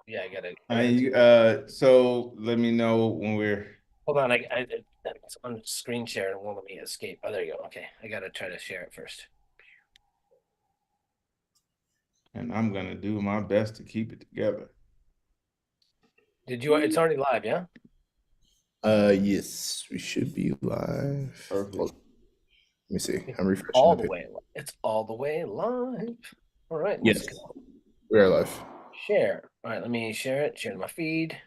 Yeah, I so let me know when we're hold on. It's on screen share and won't let me escape. Oh, there you go. Okay, I gotta try to share it first. and I'm gonna do my best to keep it together. Did you? It's already live, yeah. Yes, we should be live. Perfect. Hold on, let me see. It's I'm refreshing all the the page. way. It's all the way live. All right, let's Yes, go. we are live. Share. All right, let me share it. Share to my feed.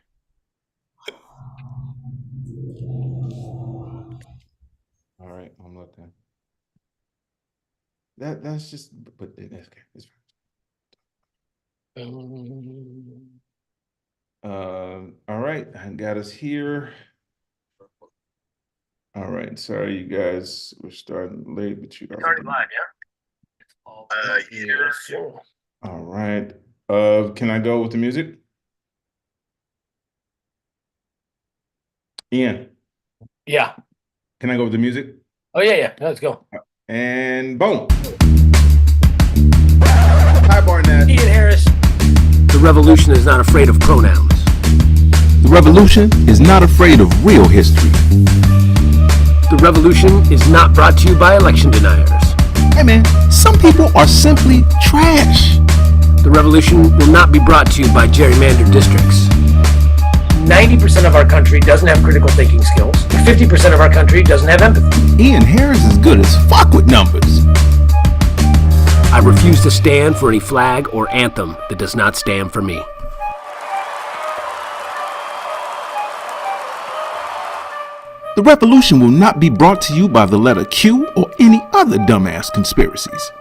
All right, I'm looking. That's just but that's okay. It's Um, fine. All right, I got us here. All right, sorry you guys, we're starting late, but you it's guys are already doing. live, yeah. It's all yes, sir. All right. Can I go with the music? Ian, Yeah. can I go with the music? Oh yeah, yeah. Let's go. And boom. Hi Barnett. Ian Harris. The revolution is not afraid of pronouns. The revolution is not afraid of real history. The revolution is not brought to you by election deniers. Hey man, some people are simply trash. The revolution will not be brought to you by gerrymandered districts. 90% of our country doesn't have critical thinking skills. 50% of our country doesn't have empathy. Ian Harris is good as fuck with numbers. I refuse to stand for any flag or anthem that does not stand for me. The revolution will not be brought to you by the letter Q or any other dumbass conspiracies.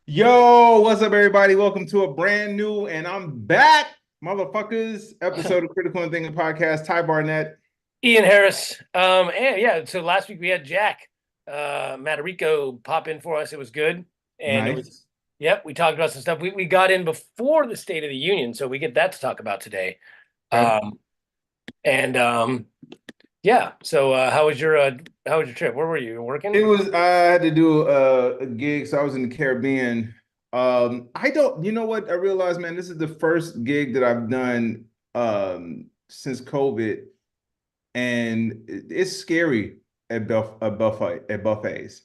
Yo, what's up, everybody? Welcome to a brand new, and I'm back, motherfuckers, episode of Critical and Thinking Podcast. Ty Barnett. Ian Harris. And yeah, so last week we had Jack Matarico pop in for us. It was good. And it was Nice. yep, we talked about some stuff. We got in before the State of the Union, so we get that to talk about today. Okay. And yeah, so how was your trip? Where were you? You working? I had to do a gig, so I was in the Caribbean. I don't, you know what? I realized, man, this is the first gig that I've done since COVID, and it's scary at buffets.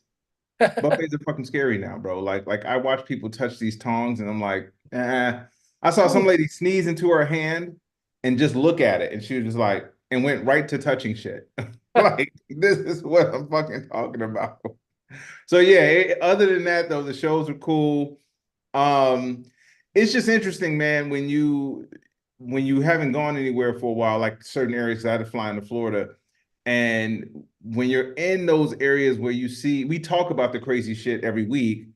Buffets are fucking scary now, bro. Like I watch people touch these tongs, and I'm like, eh. I saw some lady sneeze into her hand and just look at it, and she was just like, and went right to touching shit. Like this is what I'm fucking talking about. So yeah, other than that though, the shows are cool. Um, it's just interesting, man, when you haven't gone anywhere for a while, like certain areas. I had to fly into Florida, and when you're in those areas where you see, we talk about the crazy shit every week,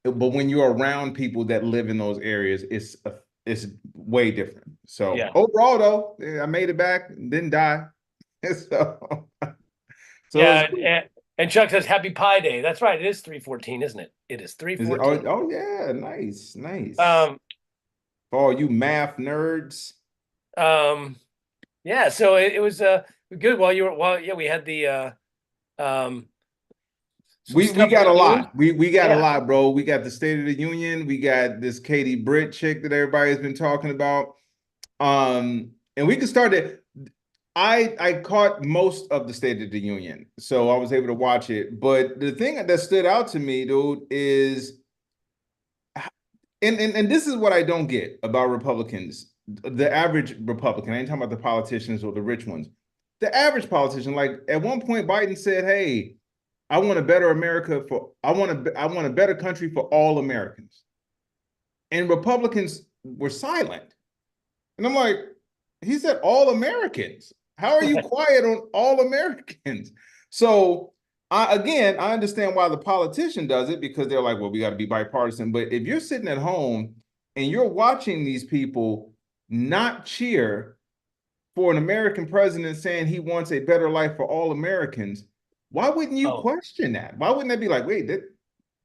but when you're around people that live in those areas, it's way different. So Yeah. overall, though, I made it back, didn't die. So, so Yeah, it's cool. and Chuck says Happy Pi Day. That's right. It is 314, isn't it? It is Is it? Oh, 314. oh yeah, nice, nice. Um, Oh, you math nerds. um, yeah, so it was good while you were yeah, we had the um some We stuff got in a the news. lot. We got a Yeah. lot, bro. We got the State of the Union. We got this Katie Britt chick that everybody's been talking about. And we can start it. I caught most of the State of the Union, so I was able to watch it. But the thing that stood out to me, dude, is and this is what I don't get about Republicans. The average Republican, I ain't talking about the politicians or the rich ones. The average politician, like at one point, Biden said, "Hey, I want a better America for I want a better country for all Americans." And Republicans were silent. And I'm like, he said all Americans. How are you quiet on all Americans? So I understand why the politician does it because they're like, well, we got to be bipartisan. But if you're sitting at home and you're watching these people not cheer for an American president saying he wants a better life for all Americans, why wouldn't you Oh, question that? Why wouldn't that be like, wait, they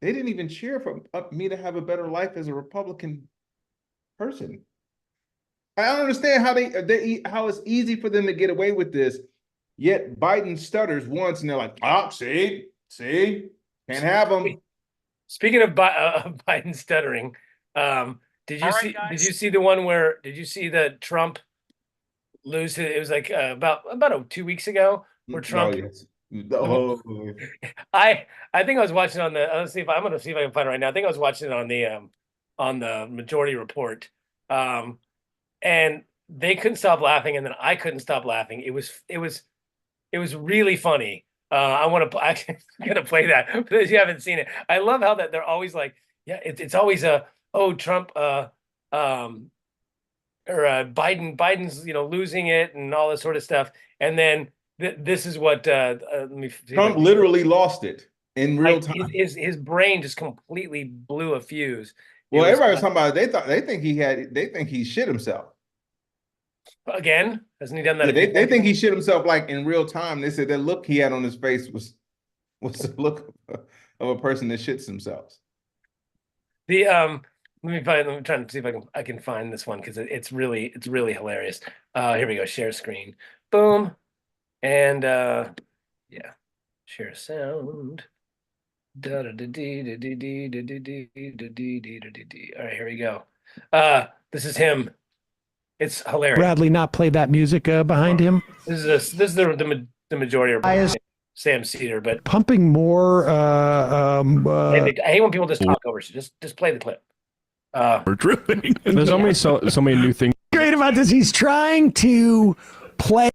didn't even cheer for me to have a better life as a Republican person? I don't understand how how it's easy for them to get away with this. Yet Biden stutters once, and they're like, "Oh, see, can't have them." speaking of Biden stuttering, Did you see? Did you see the one where? Did you see the Trump lose? It was like about 2 weeks ago, where Trump. Oh, yes. Oh, I think I was watching on the. Let's see if I'm going to see if I can find it right now. I think I was watching it on the Majority Report, and they couldn't stop laughing, and then I couldn't stop laughing. It was really funny. I'm gonna play that, but if you haven't seen it, I love how that they're always like, yeah, it's always Trump, or Biden's losing it and all this sort of stuff, and then this is what let me see if I Trump can- literally lost it in real like, time. his brain just completely blew a fuse. It Well, was, everybody was talking about it. They think he shit himself. again, hasn't he done that? Yeah, a few they times? think he shit himself like in real time. They said that look he had on his face was the look of a person that shits themselves. The let me try to see if I can find this one because it's really hilarious. Here we go. Share screen. Boom. And yeah. Share sound. All right, here we go. This is him. It's hilarious. Bradley not play that music behind him? This is the majority of Sam Cedar, but Pumping more. I hate when people just talk over. So just play the clip. We're drilling. There's only so many new things. Great about this. He's trying to play.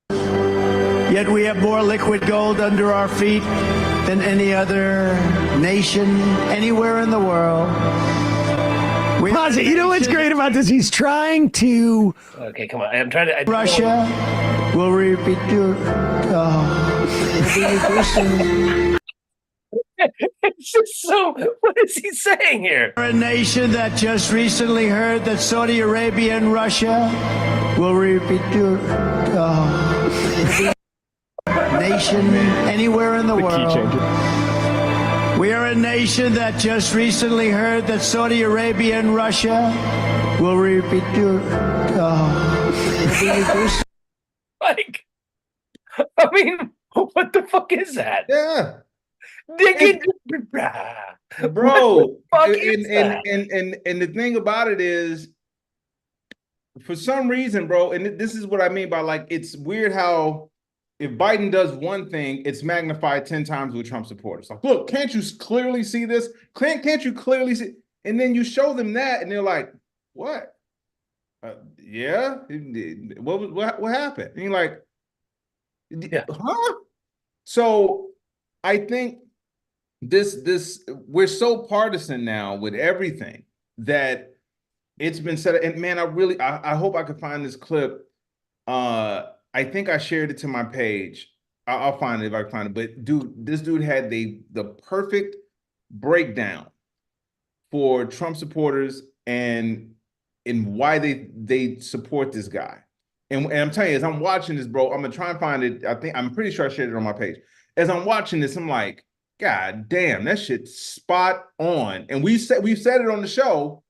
Yet we have more liquid gold under our feet than any other nation anywhere in the world. Pause it. You know what's great about this? He's trying to. Okay, come on. I'm trying to. Russia will repeat your. It's just so. What is he saying here? A nation that just recently heard that Saudi Arabia and Russia will repeat your. Nation anywhere in the world. We are a nation that just recently heard that Saudi Arabia and Russia will repeat your. Like, I mean, what the fuck is that? Yeah. What Bro, the fuck is that? and the thing about it is, for some reason, bro, and this is what I mean by like, it's weird how if Biden does one thing, it's magnified 10 times with Trump supporters. Like, look, can't you clearly see this? Can't you clearly see? And then you show them that, and they're like, what? Yeah, what happened? And you're like, Yeah. huh? So I think this we're so partisan now with everything that it's been said. And man, I hope I could find this clip. I think I shared it to my page. I'll find it if I can find it. But dude, this dude had the perfect breakdown for Trump supporters and why they support this guy. And I'm telling you, as I'm watching this, bro, I'm gonna try and find it. I'm pretty sure I shared it on my page. As I'm watching this, I'm like, God damn, that shit's spot on. And we've said it on the show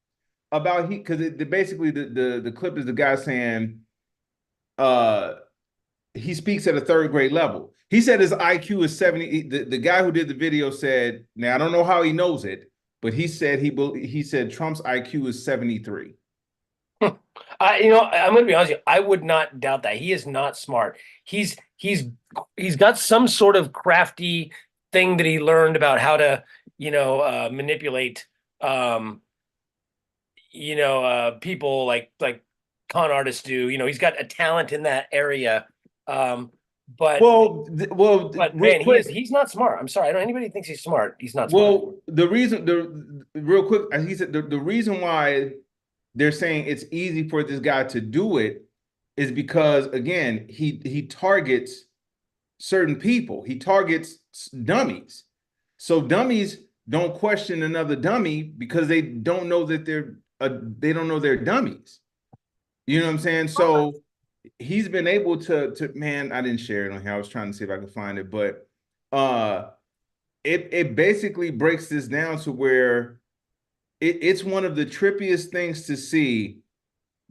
about because basically the clip is the guy saying he speaks at a third grade level. He said his IQ is 70. The guy who did the video said, now I don't know how he knows it, but he said he said Trump's IQ is 73. I'm going to be honest with you. I would not doubt that. He is not smart. He's got some sort of crafty thing that he learned about how to, manipulate, people like con artists do. He's got a talent in that area. But man, he's not smart. I'm sorry. I don't. Anybody thinks he's smart. He's not smart. Well, real quick, he said the reason why they're saying it's easy for this guy to do it is because, again, he targets certain people. He targets dummies. So dummies don't question another dummy because they don't know that they don't know they're dummies. You know what I'm saying? So he's been able to man, I didn't share it on here. I was trying to see if I could find it, but it basically breaks this down to where it's one of the trippiest things to see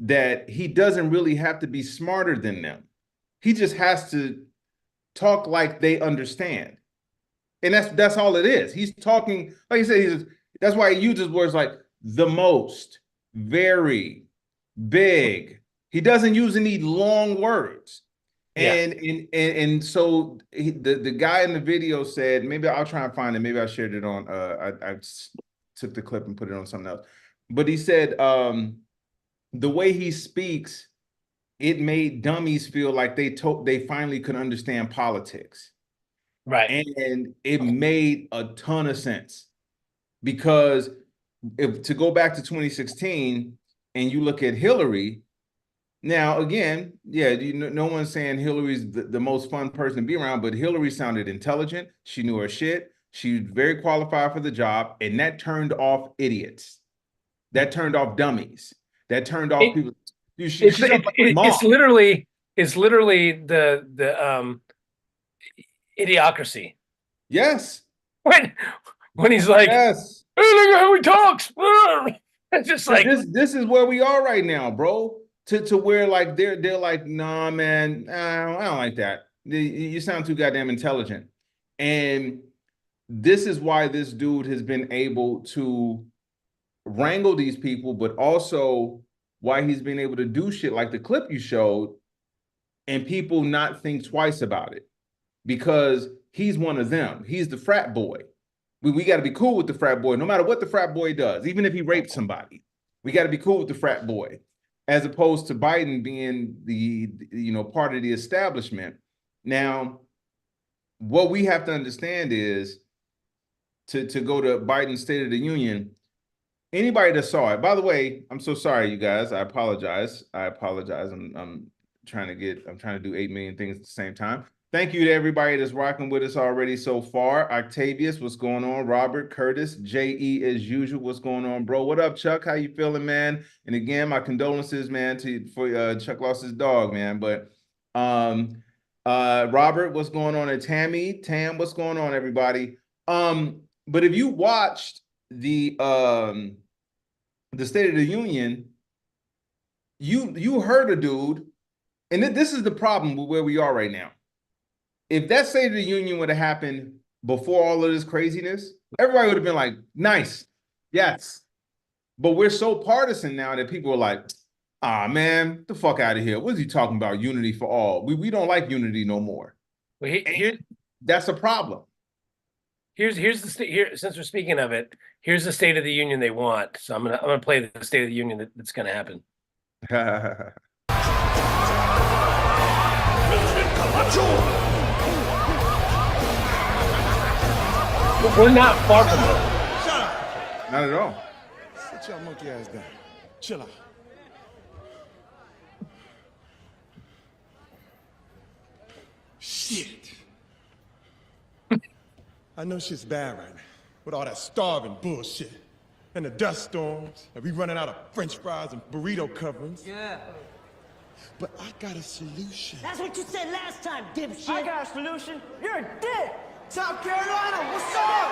that he doesn't really have to be smarter than them. He just has to talk like they understand. And that's all it is. He's talking, like you said, that's why he uses words like the most, very big. He doesn't use any long words. Yeah. And so the guy in the video said, maybe I'll try and find it. Maybe I shared it on I took the clip and put it on something else. But he said the way he speaks, it made dummies feel like they finally could understand politics. Right. And it made a ton of sense. Because if to go back to 2016 and you look at Hillary, now again, yeah, no one's saying Hillary's the most fun person to be around, but Hillary sounded intelligent. She knew her shit. She was very qualified for the job, and that turned off idiots. That turned off dummies. That turned off people. Dude, It's literally the idiocracy. Yes. When he's like, yes. hey, look at how he talks. It's just like this is where we are right now, bro. To where like they're like, nah, man, I don't like that. You sound too goddamn intelligent. And this is why this dude has been able to wrangle these people, but also why he's been able to do shit like the clip you showed and people not think twice about it, because he's one of them. He's the frat boy. We got to be cool with the frat boy, no matter what the frat boy does, even if he raped somebody. We got to be cool with the frat boy, as opposed to Biden being the part of the establishment. Now, what we have to understand is to go to Biden's State of the Union. Anybody that saw it, by the way, I'm so sorry, you guys. I apologize. I'm trying to do 8 million things at the same time. Thank you to everybody that's rocking with us already so far. Octavius, what's going on? Robert, Curtis, J.E. as usual, what's going on, bro? What up, Chuck? How you feeling, man? And again, my condolences, man, for Chuck lost his dog, man. But Robert, what's going on? And Tam, what's going on, everybody? But if you watched the State of the Union, you heard a dude, and this is the problem with where we are right now. If that State of the Union would have happened before all of this craziness, everybody would have been like, nice, yes. But we're so partisan now that people are like, man, the fuck out of here. What is he talking about? Unity for all. We don't like unity no more. Well, that's a problem. Here's the state. Since we're speaking of it, here's the State of the Union they want. So I'm gonna play the State of the Union that's gonna happen. We're not far from it. Shut up. Not at all. Sit your monkey ass down. Chill out. Shit. I know shit's bad right now with all that starving bullshit and the dust storms and we running out of French fries and burrito coverings. Yeah. But I got a solution. That's what you said last time, dipshit. I got a solution. You're a dick. South Carolina, what's up?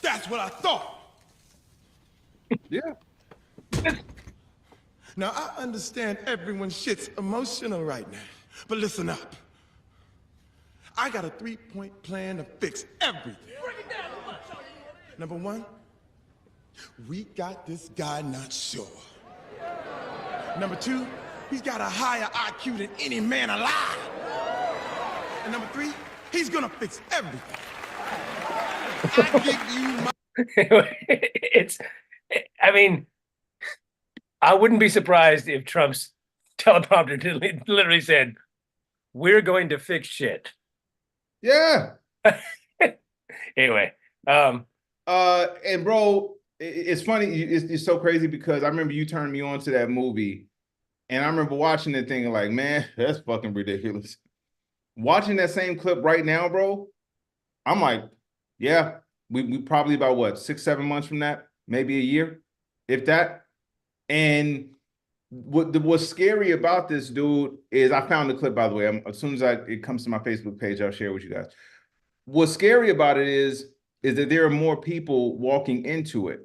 That's what I thought. Yeah. Now, I understand everyone's shit's emotional right now, but listen up. I got a 3-point plan to fix everything. Number one, we got this guy not sure. Number two, he's got a higher IQ than any man alive. And number three, he's gonna fix everything. I give you my... I mean, I wouldn't be surprised if Trump's teleprompter literally said, "We're going to fix shit." Yeah. Anyway, and bro, it's funny. It's so crazy because I remember you turned me on to that movie, and I remember watching it thinking like, man, that's fucking ridiculous. Watching that same clip right now, bro, I'm like, yeah, we probably about what, 6-7 months from that, maybe a year, if that. And what's scary about this dude is, I found the clip, by the way. As soon as it comes to my Facebook page, I'll share it with you guys. What's scary about it is that there are more people walking into it.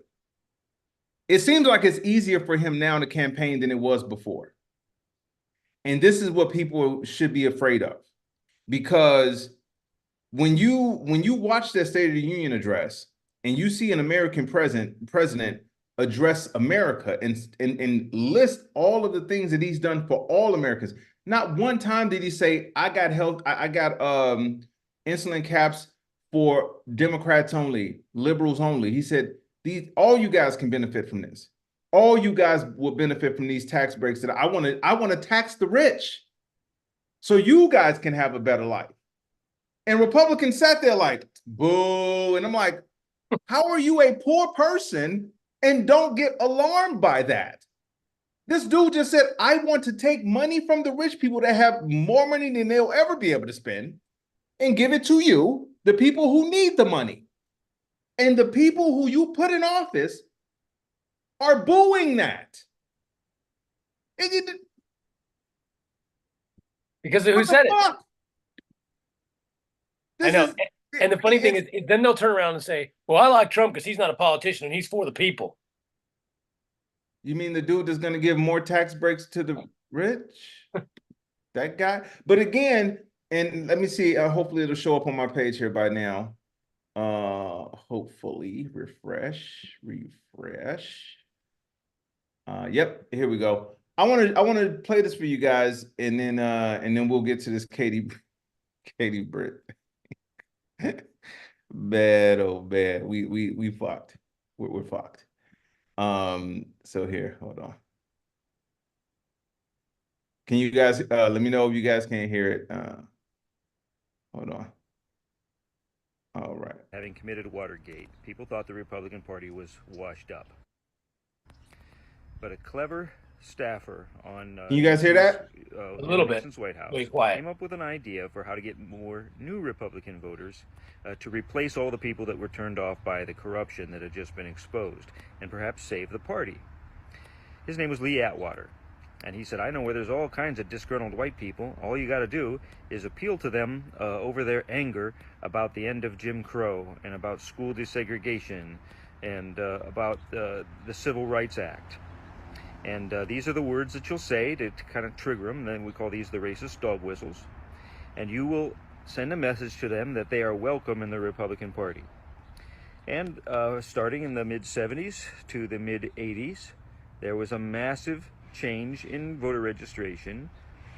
It seems like it's easier for him now to campaign than it was before. And this is what people should be afraid of, because when you watch that State of the Union address and you see an American president address America and list all of the things that he's done for all Americans, not one time did he say, I got insulin caps for Democrats only, liberals only. He said, all you guys can benefit from this. All you guys will benefit from these tax breaks that I want to tax the rich so you guys can have a better life. And Republicans sat there like, boo. And I'm like, how are you a poor person and don't get alarmed by that? This dude just said, I want to take money from the rich people that have more money than they'll ever be able to spend and give it to you, the people who need the money. And the people who you put in office are booing that. Because of who said it. I know. And the funny thing is, then they'll turn around and say, well, I like Trump because he's not a politician and he's for the people. You mean the dude that's going to give more tax breaks to the rich? That guy? But again, and let me see, hopefully it'll show up on my page here by now. Hopefully, refresh. Yep, here we go. I want to play this for you guys, and then we'll get to this Katie Britt. Bad, oh bad. We fucked. We're fucked. So here, hold on. Can you guys let me know if you guys can't hear it? Hold on. All right. Having committed Watergate, people thought the Republican Party was washed up. But a clever staffer on Can you guys hear that? A little bit. White House Wait, quiet. came up with an idea for how to get more new Republican voters to replace all the people that were turned off by the corruption that had just been exposed, and perhaps save the party. His name was Lee Atwater, and he said, I know where there's all kinds of disgruntled white people. All you got to do is appeal to them over their anger about the end of Jim Crow and about school desegregation and about the Civil Rights Act. And these are the words that you'll say to kind of trigger them. Then we call these the racist dog whistles. And you will send a message to them that they are welcome in the Republican Party. And starting in the mid-70s to the mid-80s, there was a massive change in voter registration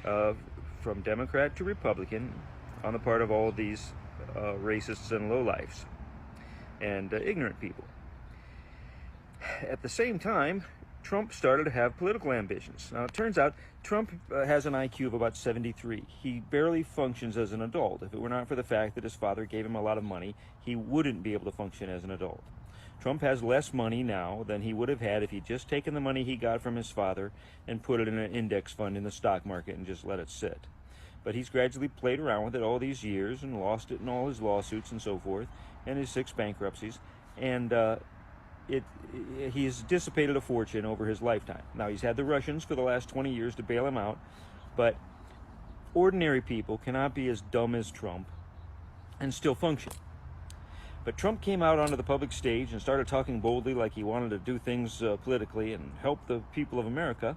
from Democrat to Republican on the part of all of these racists and lowlifes and ignorant people. At the same time, Trump started to have political ambitions. Now, it turns out Trump has an IQ of about 73. He barely functions as an adult. If it were not for the fact that his father gave him a lot of money, he wouldn't be able to function as an adult. Trump has less money now than he would have had if he'd just taken the money he got from his father and put it in an index fund in the stock market and just let it sit. But he's gradually played around with it all these years and lost it in all his lawsuits and so forth, and his 6 bankruptcies, and he's dissipated a fortune over his lifetime. Now, he's had the Russians for the last 20 years to bail him out, but ordinary people cannot be as dumb as Trump and still function. But Trump came out onto the public stage and started talking boldly like he wanted to do things politically and help the people of America,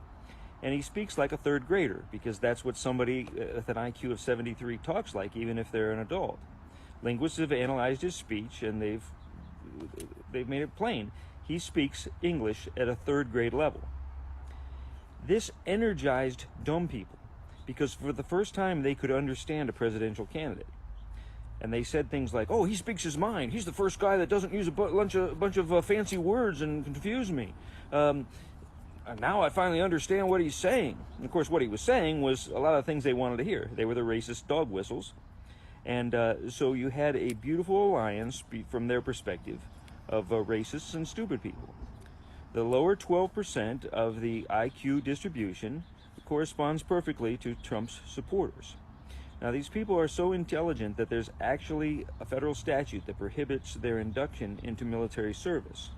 and he speaks like a third grader, because that's what somebody with an IQ of 73 talks like, even if they're an adult. Linguists have analyzed his speech, and they've made it plain. He speaks English at a third grade level. This energized dumb people, because for the first time they could understand a presidential candidate. And they said things like, oh, he speaks his mind. He's the first guy that doesn't use a bunch of fancy words and confuse me. Now I finally understand what he's saying. And of course, what he was saying was a lot of things they wanted to hear. They were the racist dog whistles. And so you had a beautiful alliance from their perspective of racists and stupid people. The lower 12% of the IQ distribution corresponds perfectly to Trump's supporters. Now, these people are so intelligent that there's actually a federal statute that prohibits their induction into military service.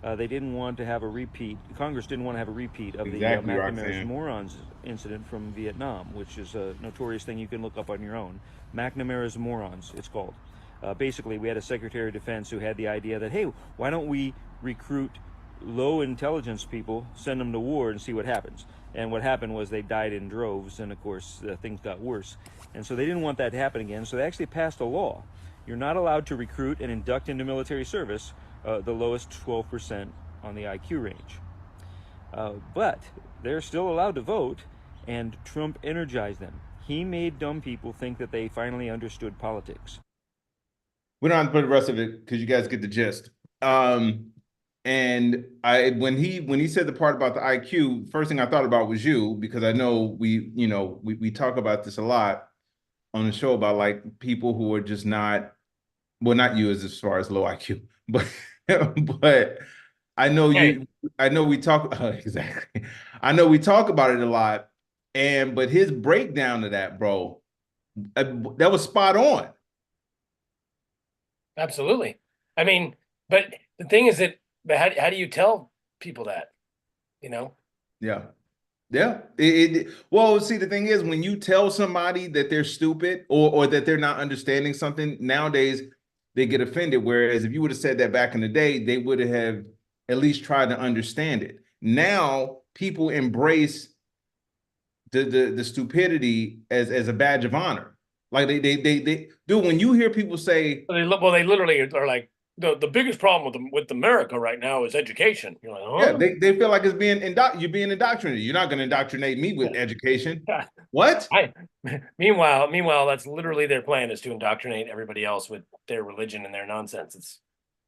They didn't want to have a repeat. Congress didn't want to have a repeat of the McNamara's Morons incident from Vietnam, which is a notorious thing you can look up on your own. McNamara's Morons, it's called. Basically, we had a Secretary of Defense who had the idea that, hey, why don't we recruit low intelligence people, send them to war and see what happens. And what happened was they died in droves, and of course things got worse. And so they didn't want that to happen again, so they actually passed a law. You're not allowed to recruit and induct into military service the lowest 12% on the IQ range. But they're still allowed to vote, and Trump energized them. He made dumb people think that they finally understood politics. We don't have to put the rest of it because you guys get the gist. And when he said the part about the IQ, first thing I thought about was you, because I know we talk about this a lot on the show about like people who are just not, well, not you as far as low IQ, but but I know we talk exactly. I know we talk about it a lot, but his breakdown of that, bro, that was spot on. Absolutely. I mean, but the thing is that, but how do you tell people that, you know? Yeah. Well, see, the thing is, when you tell somebody that they're stupid or that they're not understanding something, nowadays they get offended. Whereas if you would have said that back in the day, they would have at least tried to understand it. Now people embrace the stupidity as a badge of honor. Like they do. When you hear people say, they literally are like, the biggest problem with America right now is education. You're like, oh? Yeah, they feel like it's you're being indoctrinated. You're not going to indoctrinate me with education. What? Meanwhile, that's literally their plan, is to indoctrinate everybody else with their religion and their nonsense.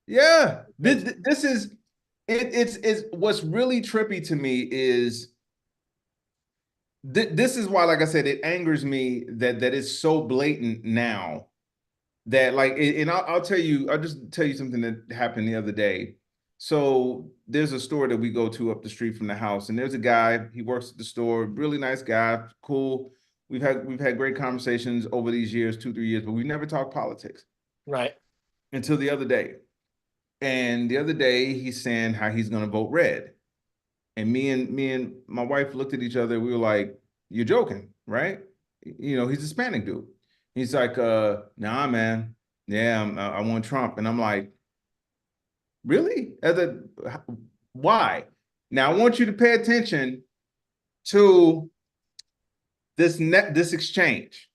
This is what's really trippy to me is this is why, like I said, it angers me that it's so blatant now. That like, and I'll just tell you something that happened the other day. So there's a store that we go to up the street from the house, and there's a guy, he works at the store, really nice guy, cool. We've had great conversations over these years, 2-3 years, but we never talked politics. Right. Until the other day. And the other day he's saying how he's gonna vote red. And me and my wife looked at each other, we were like, you're joking, right? You know, he's a Hispanic dude. He's like, nah, man. Yeah, I want Trump. And I'm like, really? Why? Now, I want you to pay attention to this exchange.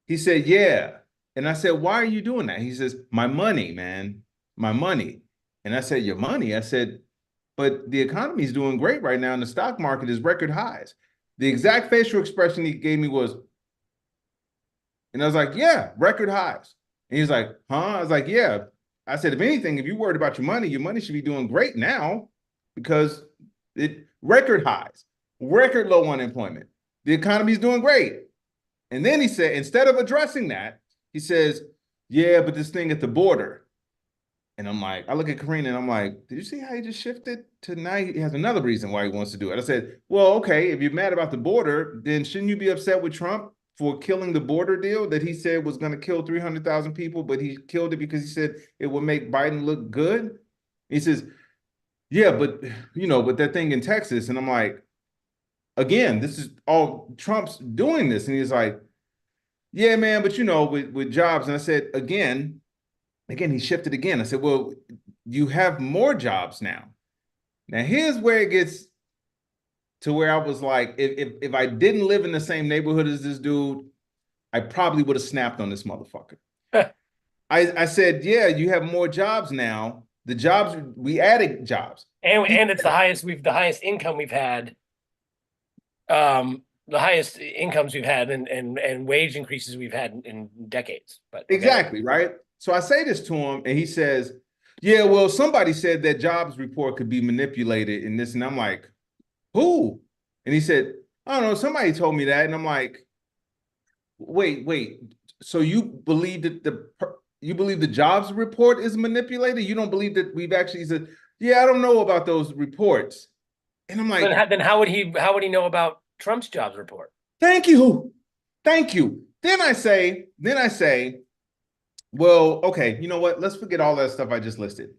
He said, yeah. And I said, why are you doing that? He says, my money, man, my money. And I said, your money? I said, but the economy is doing great right now, and the stock market is record highs. The exact facial expression he gave me was, and I was like, yeah, record highs. And he's like, huh? I was like, yeah. I said, if anything, if you're worried about your money should be doing great now, because record highs, record low unemployment. The economy's doing great. And then he said, instead of addressing that, he says, yeah, but this thing at the border. And I'm like, I look at Karina and I'm like, did you see how he just shifted to now? He has another reason why he wants to do it. I said, well, okay, if you're mad about the border, then shouldn't you be upset with Trump for killing the border deal that he said was going to kill 300,000 people, but he killed it because he said it would make Biden look good? He says, yeah, but but that thing in Texas. And I'm like, again, this is all Trump's doing this. And he's like, yeah, man, but with jobs. And I said, again, he shifted again. I said, well, you have more jobs now. Now, here's where it gets to where I was like, if I didn't live in the same neighborhood as this dude, I probably would have snapped on this motherfucker. I said, yeah, you have more jobs now. The jobs, we added jobs. And it's the highest income we've had. The highest incomes we've had and wage increases we've had in decades. But exactly, right? So I say this to him, and he says, yeah, well, somebody said that jobs report could be manipulated in this. And I'm like, who? And he said, I don't know, somebody told me that. And I'm like, wait. So you believe that the jobs report is manipulated? You don't believe that we've actually said, yeah, I don't know about those reports. And I'm like, then how would he know about Trump's jobs report? Thank you. Then I say, well, okay, you know what? Let's forget all that stuff I just listed.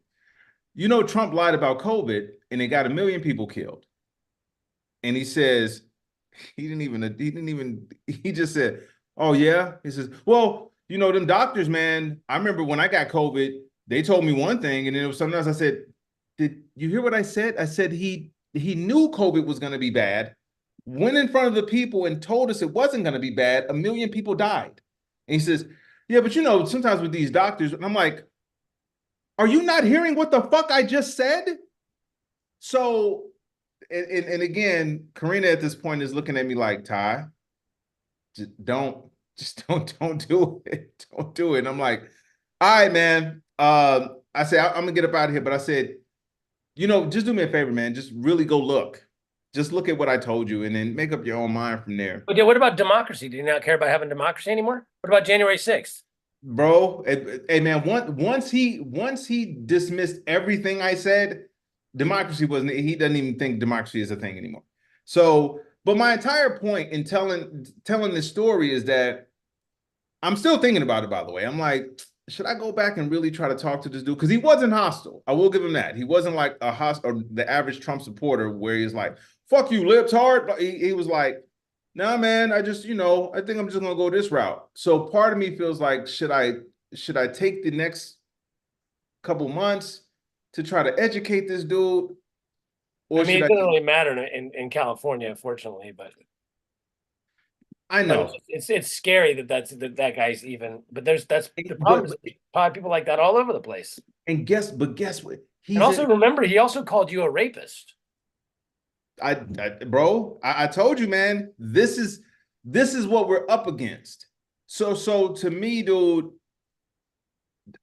Trump lied about COVID and it got 1 million people killed. And he says, he just said, oh yeah. He says, well, them doctors, man, I remember when I got COVID, they told me one thing and then it was something else. I said, did you hear what I said? I said he knew COVID was going to be bad, went in front of the people and told us it wasn't going to be bad. 1 million people died. And he says, yeah, but you know, sometimes with these doctors, and I'm like, are you not hearing what the fuck I just said? So, and again, Karina at this point is looking at me like, Ty, don't do it. Don't do it. And I'm like, all right, man. I said, I'm gonna get up out of here. But I said, you know, just do me a favor, man. Just really go look. Just look at what I told you and then make up your own mind from there. But yeah, what about democracy? Do you not care about having democracy anymore? What about January 6th? Bro, hey man, once he dismissed everything I said, democracy wasn't, he doesn't even think democracy is a thing anymore. So, but my entire point in telling this story is that I'm still thinking about it, by the way. I'm like, should I go back and really try to talk to this dude? Because he wasn't hostile. I will give him that. He wasn't like a hostile, or the average Trump supporter where he's like, fuck you, libtard. But he was like, nah, man, I just, you know, I think I'm just gonna go this route. So part of me feels like, should I take the next couple months to try to educate this dude? Or I mean, it doesn't really matter in California, unfortunately, but I know it's scary that guy's even. But that's the problem. Is probably people like that all over the place. And guess what? And also remember, he also called you a rapist. Bro, I told you, man, this is what we're up against. So to me, dude,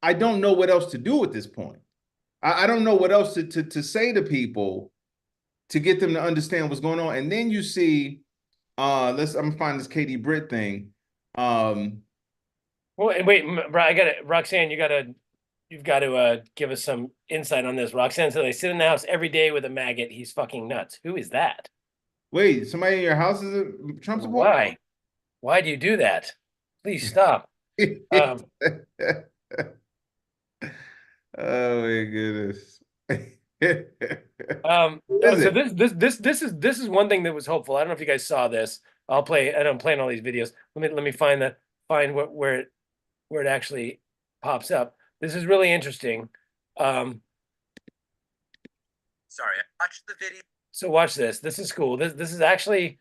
I don't know what else to do at this point. I don't know what else to say to people to get them to understand what's going on. And then you see, I'm gonna find this Katie Britt thing. Well, wait, Roxanne, you've got to give us some insight on this. Roxanne said, I sit in the house every day with a maggot. He's fucking nuts. Who is that? Wait, somebody in your house is a Trump supporter? Why? Why do you do that? Please stop. Oh my goodness. So this is one thing that was hopeful. I don't know if you guys saw this. I'm playing all these videos. Let me find where it actually pops up. This is really interesting. Sorry, I watched the video. So watch this. This is cool. This is actually.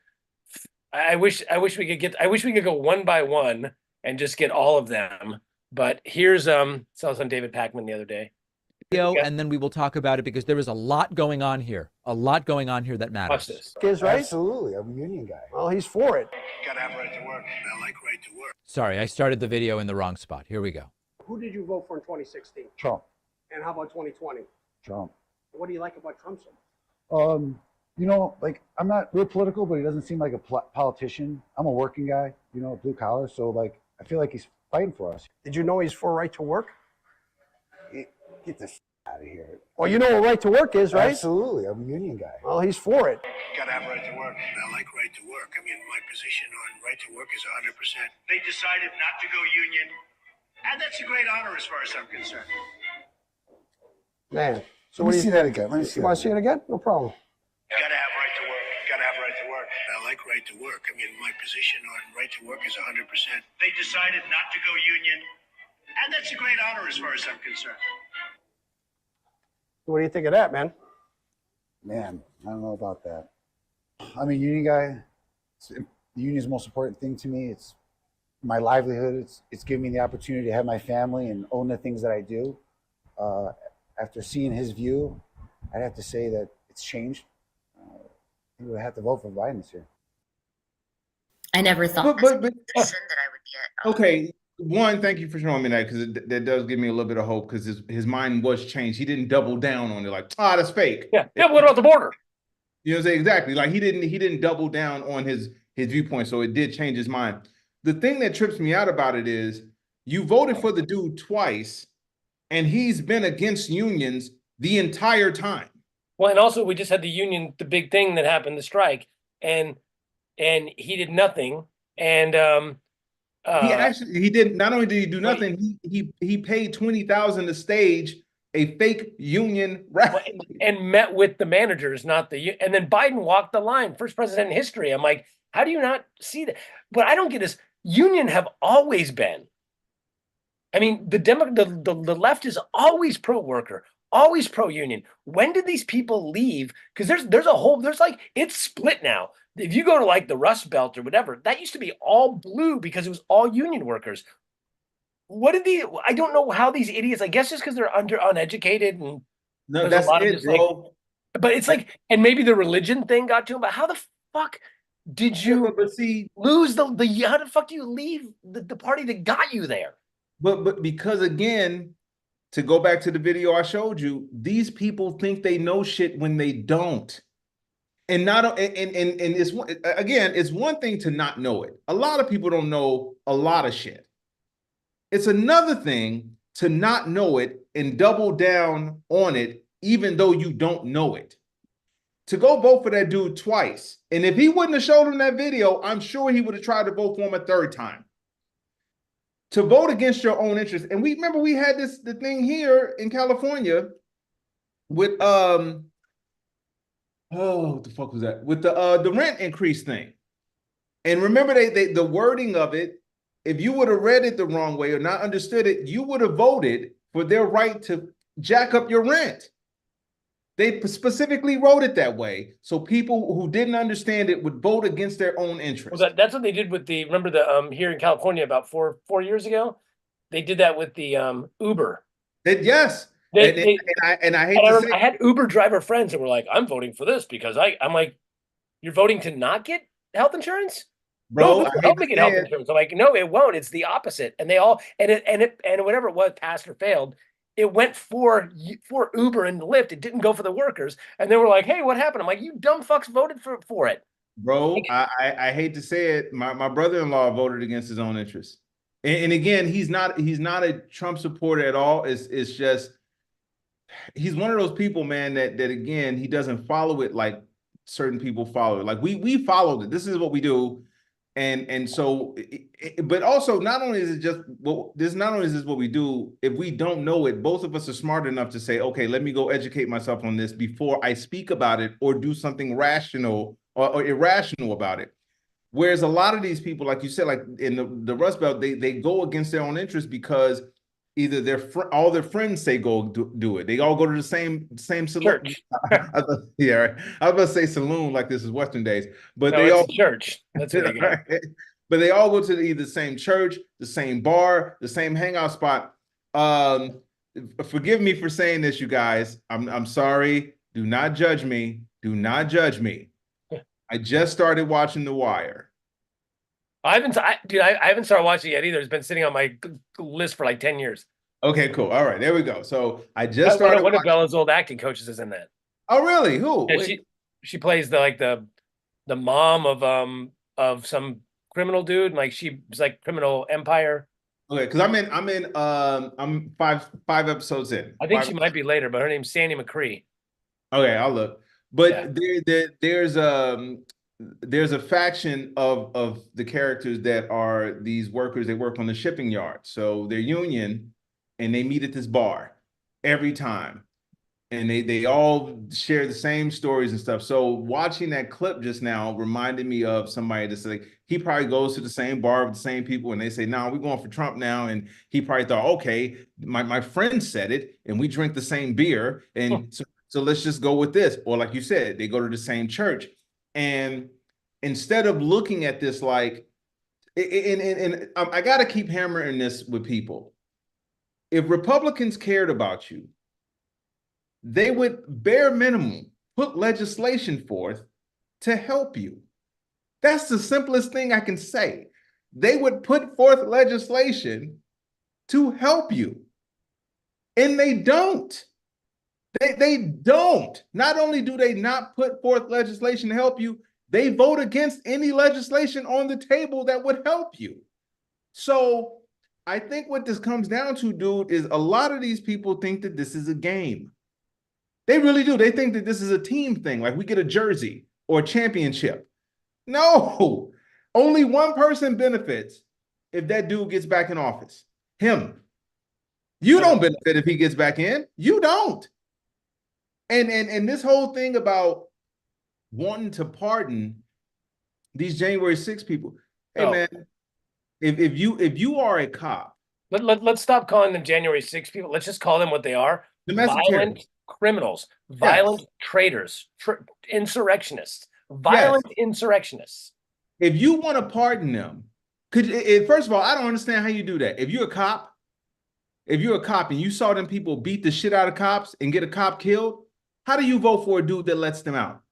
I wish we could go one by one and just get all of them. But here's saw this on David Pakman the other day. And then we will talk about it because there is a lot going on here. A lot going on here that matters. Watch this. Is right? Absolutely. I'm a union guy. Well, he's for it. Gotta have right to work. I like right to work. Sorry, I started the video in the wrong spot. Here we go. Who did you vote for in 2016? Trump. And how about 2020? Trump. What do you like about Trump so much? You know, like, I'm not real political, but he doesn't seem like a politician. I'm a working guy, you know, blue collar. So, like, I feel like he's fighting for us. Did you know he's for right to work? Get this out of here. Well, you know what right to work is, right? Absolutely. I'm a union guy. Well, he's for it. Gotta have right to work. I like right to work. I mean, my position on right to work is 100%. They decided not to go union, and that's a great honor as far as I'm concerned. Man. So Let me see that again. Let me see you want to see it again? No problem. Gotta have right to work. Gotta have right to work. I like right to work. I mean, my position on right to work is 100%. They decided not to go union, and that's a great honor as far as I'm concerned. What do you think of that, man? Man, I don't know about that. I'm a union guy. The union is the most important thing to me. It's my livelihood. It's giving me the opportunity to have my family and own the things that I do. After seeing his view, I'd have to say that it's changed. You would have to vote for Biden this year. I never thought that I would get. Okay, one, thank you for showing me that, because that does give me a little bit of hope, because his mind was changed. He didn't double down on it like, that's fake. Yeah. What about the border? You know what I'm saying? Exactly. Like he didn't double down on his viewpoint, so it did change his mind. The thing that trips me out about it is you voted for the dude twice, and he's been against unions the entire time. Well, and also we just had the big thing that happened, the strike, and he did nothing. And he did. Not only did he do nothing, he paid $20,000 to stage a fake union rally and met with the managers, not the. And then Biden walked the line, first president in history. I'm like, how do you not see that? What I don't get is union have always been. I mean, the left is always pro worker, always pro-union. When did these people leave? Because there's like, it's split now. If you go to like the Rust Belt or whatever, that used to be all blue because it was all union workers. I don't know how these idiots, I guess just because they're uneducated and no, that's it, bro. But it's like, and maybe the religion thing got to him, but how the fuck did you lose how the fuck do you leave the party that got you there? But because again, to go back to the video I showed you, these people think they know shit when they don't. And it's one thing to not know it. A lot of people don't know a lot of shit. It's another thing to not know it and double down on it, even though you don't know it. To go vote for that dude twice. And if he wouldn't have showed him that video, I'm sure he would have tried to vote for him a third time. To vote against your own interest. And we had the thing here in California with what the fuck was that? With the rent increase thing. And remember the wording of it, if you would have read it the wrong way or not understood it, you would have voted for their right to jack up your rent. They specifically wrote it that way, so people who didn't understand it would vote against their own interest. Well, that's what they did with remember the here in California about four years ago? They did that with the Uber. Yes. I had Uber driver friends that were like, I'm voting for this because I'm like, you're voting to not get health insurance? Bro, no, help me get health insurance. I'm like, no, it won't. It's the opposite. And they all and whatever it was, passed or failed, it went for Uber and Lyft. It didn't go for the workers. And they were like, hey, what happened? I'm like, you dumb fucks voted for it. Bro, I hate to say it. My brother-in-law voted against his own interests. And again, he's not a Trump supporter at all. It's just he's one of those people, man, that again, he doesn't follow it like certain people follow it. Like we followed it. This is what we do. And so, but also not only is this what we do, if we don't know it, both of us are smart enough to say, okay, let me go educate myself on this before I speak about it or do something rational or irrational about it. Whereas a lot of these people, like you said, like in the Rust Belt, they go against their own interest because either all their friends say go do it. They all go to the same saloon. Yeah, I was about to say saloon like this is Western days, but no, they all church. That's what they got. But they all go to either the same church, the same bar, the same hangout spot. Forgive me for saying this, you guys. I'm sorry. Do not judge me. Do not judge me. I just started watching The Wire. I haven't started watching it yet either. It's been sitting on my list for like 10 years. Okay, cool. All right, there we go. So I just started. One of Bella's old acting coaches is in that. Oh, really? Who? Yeah, she plays the mom of some criminal dude, and like she was like Criminal Empire. Okay, because I'm five episodes in. I think she might be later, but her name's Sandy McCree. Okay, I'll look. But yeah. There's a faction of the characters that are these workers that work on the shipping yard. So they're union and they meet at this bar every time. And they all share the same stories and stuff. So watching that clip just now reminded me of somebody that's like, he probably goes to the same bar with the same people and they say, no, we're going for Trump now. And he probably thought, okay, my friend said it and we drink the same beer. And so let's just go with this. Or like you said, they go to the same church. And instead of looking at this like, and I got to keep hammering this with people. If Republicans cared about you, they would bare minimum put legislation forth to help you. That's the simplest thing I can say. They would put forth legislation to help you. And they don't. They don't. Not only do they not put forth legislation to help you, they vote against any legislation on the table that would help you. So I think what this comes down to, dude, is a lot of these people think that this is a game. They really do. They think that this is a team thing, like we get a jersey or a championship. No, only one person benefits if that dude gets back in office. Him. You don't benefit if he gets back in. You don't. And this whole thing about wanting to pardon these January 6 people. Hey, man, if you are a cop. Let's stop calling them January 6 people. Let's just call them what they are. Domestic violent terrorists. criminals, violent traitors, insurrectionists, violent insurrectionists. If you want to pardon them, first of all, I don't understand how you do that. If you're a cop and you saw them people beat the shit out of cops and get a cop killed, how do you vote for a dude that lets them out?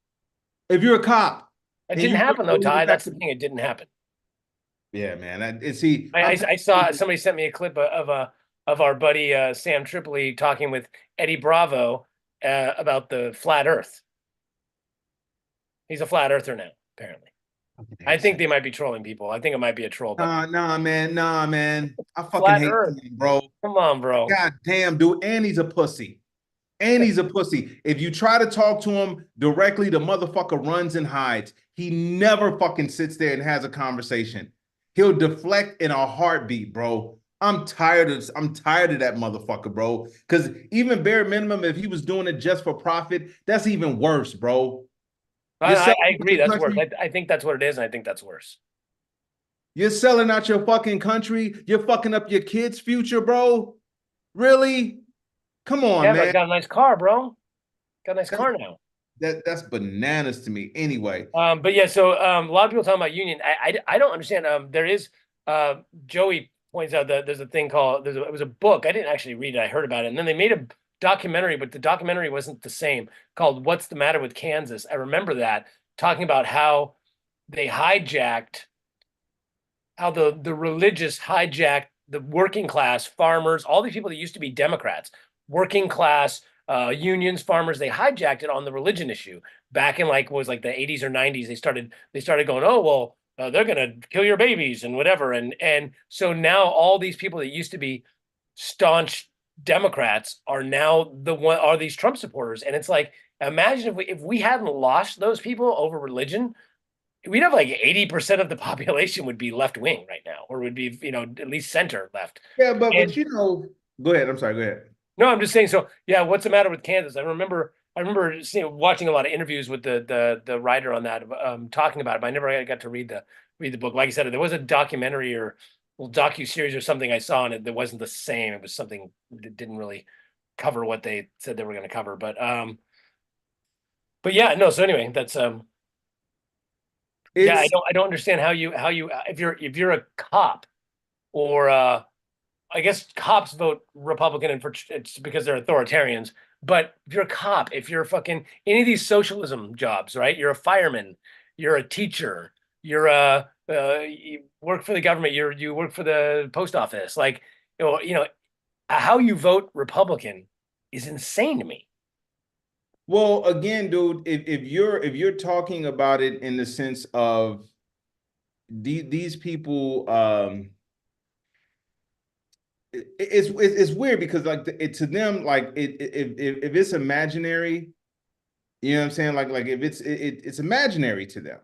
If you're a cop. It didn't happen though, Ty. That's the thing. It didn't happen. Yeah, man. I saw somebody sent me a clip of our buddy Sam Tripoli talking with Eddie Bravo about the flat Earth. He's a flat earther now, apparently. I think they might be trolling people. I think it might be a troll. Nah, man. I fucking Flat hate Earth. him, bro. Come on, bro. God damn, dude. And he's a pussy. If you try to talk to him directly, the motherfucker runs and hides. He never fucking sits there and has a conversation. He'll deflect in a heartbeat, bro. I'm tired of that motherfucker, bro. Because even bare minimum, if he was doing it just for profit, that's even worse, bro. I agree. That's worse. I think that's what it is, and I think that's worse. You're selling out your fucking country. You're fucking up your kids' future, bro. Really? Come on, man. But got a nice car, bro. Got a nice car now. That's bananas to me. Anyway. But yeah, so a lot of people talking about union. I don't understand. There is Joey points out that there's a thing called it was a book. I didn't actually read it. I heard about it, and then they made a documentary, but the documentary wasn't the same, called What's the Matter with Kansas. I remember that, talking about how they hijacked, how the religious hijacked the working class, farmers, all these people that used to be Democrats, working class, unions, farmers, they hijacked it on the religion issue back in the 80s or 90s. They started going, oh, well, they're going to kill your babies and whatever. And so now all these people that used to be staunch Democrats are now are these Trump supporters. And it's like, imagine if we hadn't lost those people over religion, we'd have 80% of the population would be left wing right now, or would be, at least center left. Yeah, but go ahead. I'm sorry, go ahead. No, I'm just saying. So yeah, what's the matter with Kansas? I remember watching a lot of interviews with the writer on that, talking about it, but I never got to read the book. Like I said, there was a documentary or docu-series or something I saw on it that wasn't the same. It was something that didn't really cover what they said they were going to cover. But yeah, no. So anyway, that's I don't understand how you if you're a cop, or I guess cops vote Republican and it's because they're authoritarians. But if you're a cop, if you're fucking any of these socialism jobs, right? You're a fireman, you're a teacher, you're you work for the government, you work for the post office. How you vote Republican is insane to me. Well, again, dude, if you're talking about it in the sense of these people, it's weird because to them, if it's imaginary, you know what I'm saying? Like if it's imaginary to them.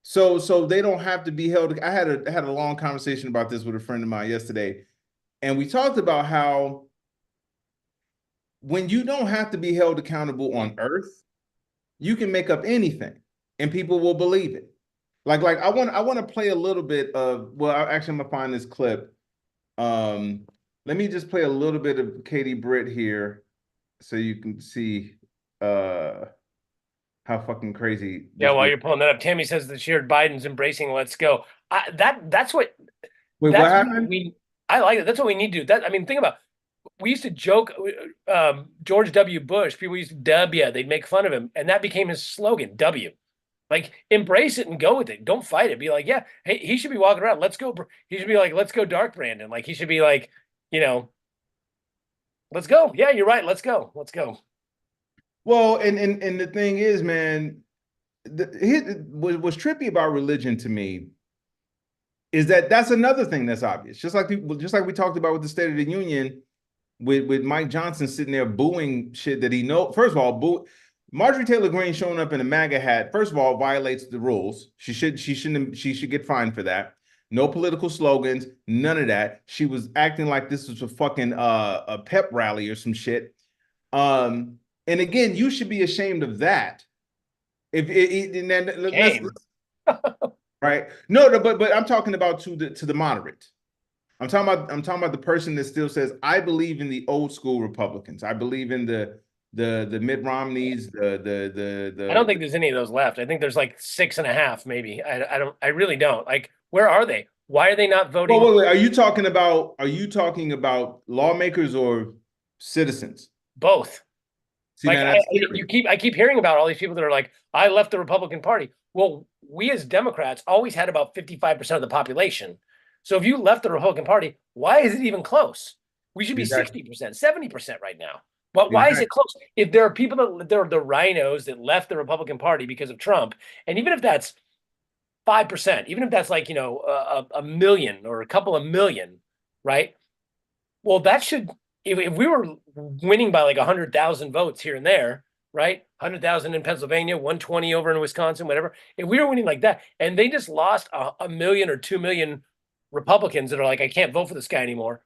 So they don't have to be held. I had a long conversation about this with a friend of mine yesterday, and we talked about how when you don't have to be held accountable on earth, you can make up anything and people will believe it. Like I want to play a little bit of, I'm gonna find this clip. Let me just play a little bit of Katie Britt here so you can see how fucking crazy. Yeah, while you're pulling that up, Tammy says that she heard Biden's embracing "Let's go." That's what. Wait, what happened? I like it. That's what we need to do. Think about. We used to joke, George W. Bush. People used to W. They'd make fun of him, and that became his slogan. W. Embrace it and go with it. Don't fight it. Be like, yeah, hey, he should be walking around. Let's go. He should be like, let's go, Dark Brandon. He should be like, let's go. Yeah, you're right. Let's go. Let's go. Well, and the thing is, man, what's trippy about religion to me is that's another thing that's obvious. Just like we talked about with the State of the Union, with Mike Johnson sitting there booing shit that he know. First of all, Marjorie Taylor Greene showing up in a MAGA hat, first of all, violates the rules. She should get fined for that. No political slogans, none of that. She was acting like this was a fucking a pep rally or some shit. And again, you should be ashamed of that. Right? No, but I'm talking about to the moderate. I'm talking about the person that still says, I believe in the old school Republicans. I believe in the Mitt Romneys, the I don't think there's any of those left. I think there's like 6.5, maybe. I really don't. Like, where are they? Why are they not voting? Wait. Are you talking about lawmakers or citizens? Both. See, like, man, I keep hearing about all these people that are like, I left the Republican Party. Well, we as Democrats always had about 55% of the population. So if you left the Republican Party, why is it even close? We should be 60%, 70% right now. But why is it close? If there are people that there are the rhinos that left the Republican Party because of Trump, and even if that's 5%, even if that's like, you know, a million or a couple of million, right? Well, that should, if we were winning by like 100,000 votes here and there, right? 100,000 in Pennsylvania, 120 over in Wisconsin, whatever. If we were winning like that, and they just lost a million or 2 million Republicans that are like, I can't vote for this guy anymore,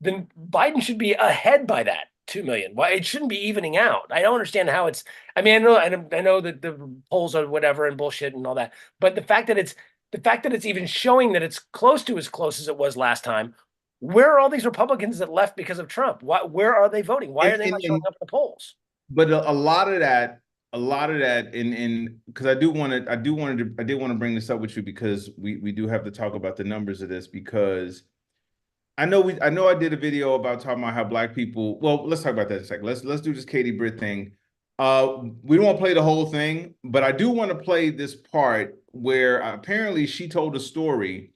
then Biden should be ahead by that 2 million. Why it shouldn't be evening out? I don't understand how it's. I mean, I know that the polls are whatever and bullshit and all that, but the fact that it's even showing that it's close to as close as it was last time. Where are all these Republicans that left because of Trump? Where are they voting? Why are they not showing up at the polls? But a lot of that, in because I did want to bring this up with you because we do have to talk about the numbers of this because I know I did a video about talking about how Black people. Well, let's talk about that in a second. Let's do this Katie Britt thing. We don't want to play the whole thing, but I do want to play this part where apparently she told a story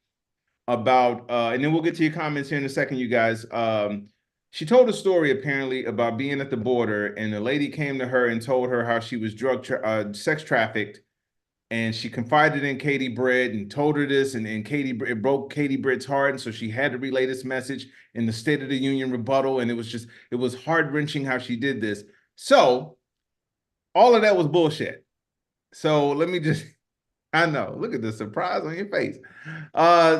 about, and then we'll get to your comments here in a second, you guys. She told a story apparently about being at the border, and a lady came to her and told her how she was sex trafficked, and she confided in Katie Britt and told her this, and it broke Katie Britt's heart, and so she had to relay this message in the State of the Union rebuttal, and it was heart-wrenching how she did this. So all of that was bullshit. So let me just, I know, look at the surprise on your face.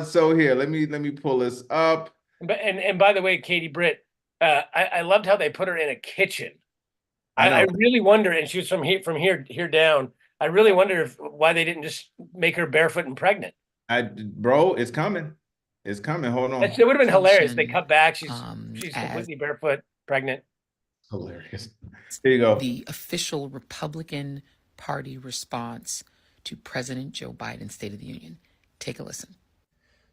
So here, let me pull this up. And by the way, Katie Britt, I loved how they put her in a kitchen. I really wonder, and she was from here down. I really wonder why they didn't just make her barefoot and pregnant. Bro, it's coming. It's coming. Hold on. It would have been hilarious. They cut back. She's completely barefoot, pregnant. Hilarious. Here you go. The official Republican Party response to President Joe Biden's State of the Union. Take a listen.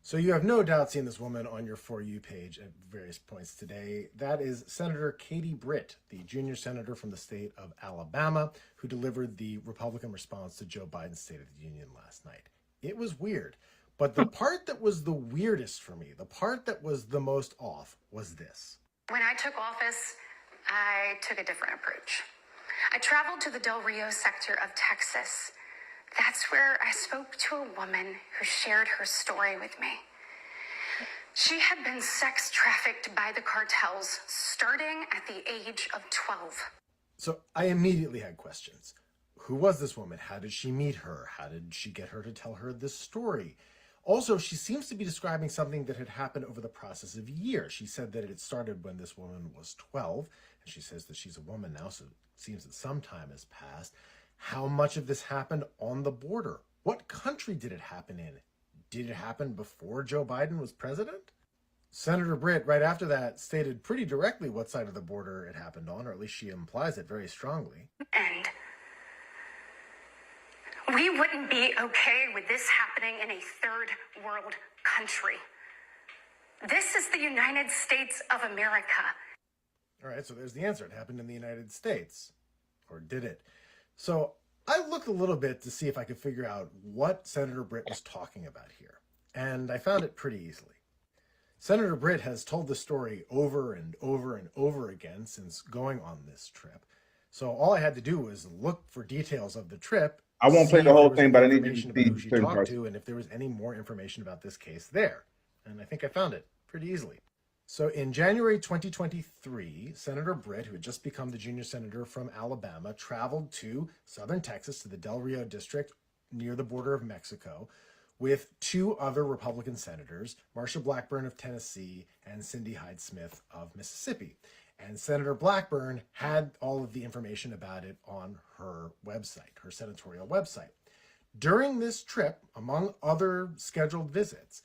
So you have no doubt seen this woman on your For You page at various points today. That is Senator Katie Britt, the junior senator from the state of Alabama, who delivered the Republican response to Joe Biden's State of the Union last night. It was weird, but the part that was the weirdest for me, the part that was the most off, was this. When I took office, I took a different approach. I traveled to the Del Rio sector of Texas. That's where I spoke to a woman who shared her story with me. She had been sex trafficked by the cartels starting at the age of 12. So I immediately had questions. Who was this woman? How did she meet her? How did she get her to tell her this story? Also, she seems to be describing something that had happened over the process of years. She said that it started when this woman was 12, and she says that she's a woman now, so it seems that some time has passed. How much of this happened on the border? What country did it happen in? Did it happen before Joe Biden was president? Senator Britt, right after that, stated pretty directly what side of the border it happened on, or at least she implies it very strongly. And we wouldn't be okay with this happening in a third world country. This is the United States of America. All right, so there's the answer. It happened in the United States. Or did it? So I looked a little bit to see if I could figure out what Senator Britt was talking about here, and I found it pretty easily. Senator Britt has told the story over and over and over again since going on this trip. So all I had to do was look for details of the trip. I won't play the whole thing, but I need you to see who she talked to and if there was any more information about this case there. And I think I found it pretty easily. So in January 2023, Senator Britt, who had just become the junior senator from Alabama, traveled to southern Texas to the Del Rio district near the border of Mexico with two other Republican senators, Marsha Blackburn of Tennessee and Cindy Hyde-Smith of Mississippi. And Senator Blackburn had all of the information about it on her website, her senatorial website. During this trip, among other scheduled visits,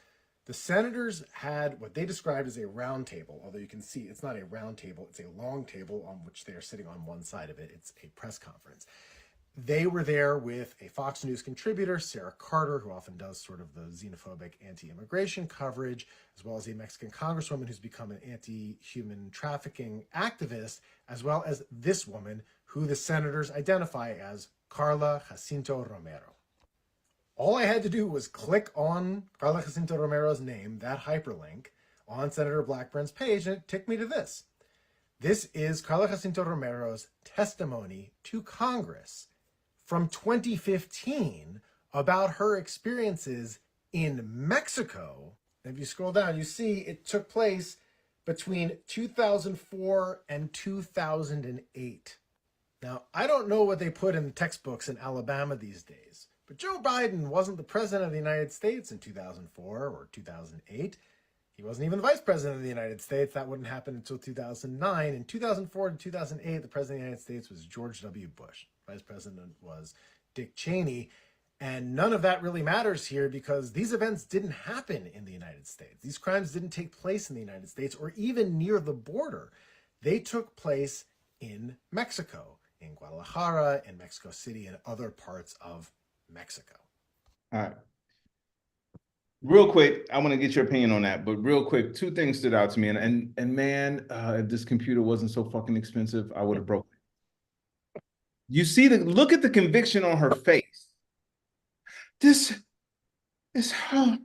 The senators had what they described as a round table, although you can see it's not a round table, it's a long table on which they are sitting on one side of it. It's a press conference. They were there with a Fox News contributor, Sarah Carter, who often does sort of the xenophobic anti-immigration coverage, as well as a Mexican congresswoman who's become an anti-human trafficking activist, as well as this woman, who the senators identify as Carla Jacinto Romero. All I had to do was click on Carla Jacinto Romero's name, that hyperlink, on Senator Blackburn's page, and it took me to this. This is Carla Jacinto Romero's testimony to Congress from 2015 about her experiences in Mexico. And if you scroll down, you see it took place between 2004 and 2008. Now, I don't know what they put in the textbooks in Alabama these days, but Joe Biden wasn't the president of the United States in 2004 or 2008. He wasn't even the vice president of the United States. That wouldn't happen until 2009. In 2004 to 2008, the president of the United States was George W. Bush. Vice president was Dick Cheney. And none of that really matters here because these events didn't happen in the United States. These crimes didn't take place in the United States or even near the border. They took place in Mexico, in Guadalajara, in Mexico City, and other parts of Mexico. All right. Real quick, I want to get your opinion on that, but real quick, two things stood out to me. And man, if this computer wasn't so fucking expensive, I would have broken it. You see look at the conviction on her face. This is how,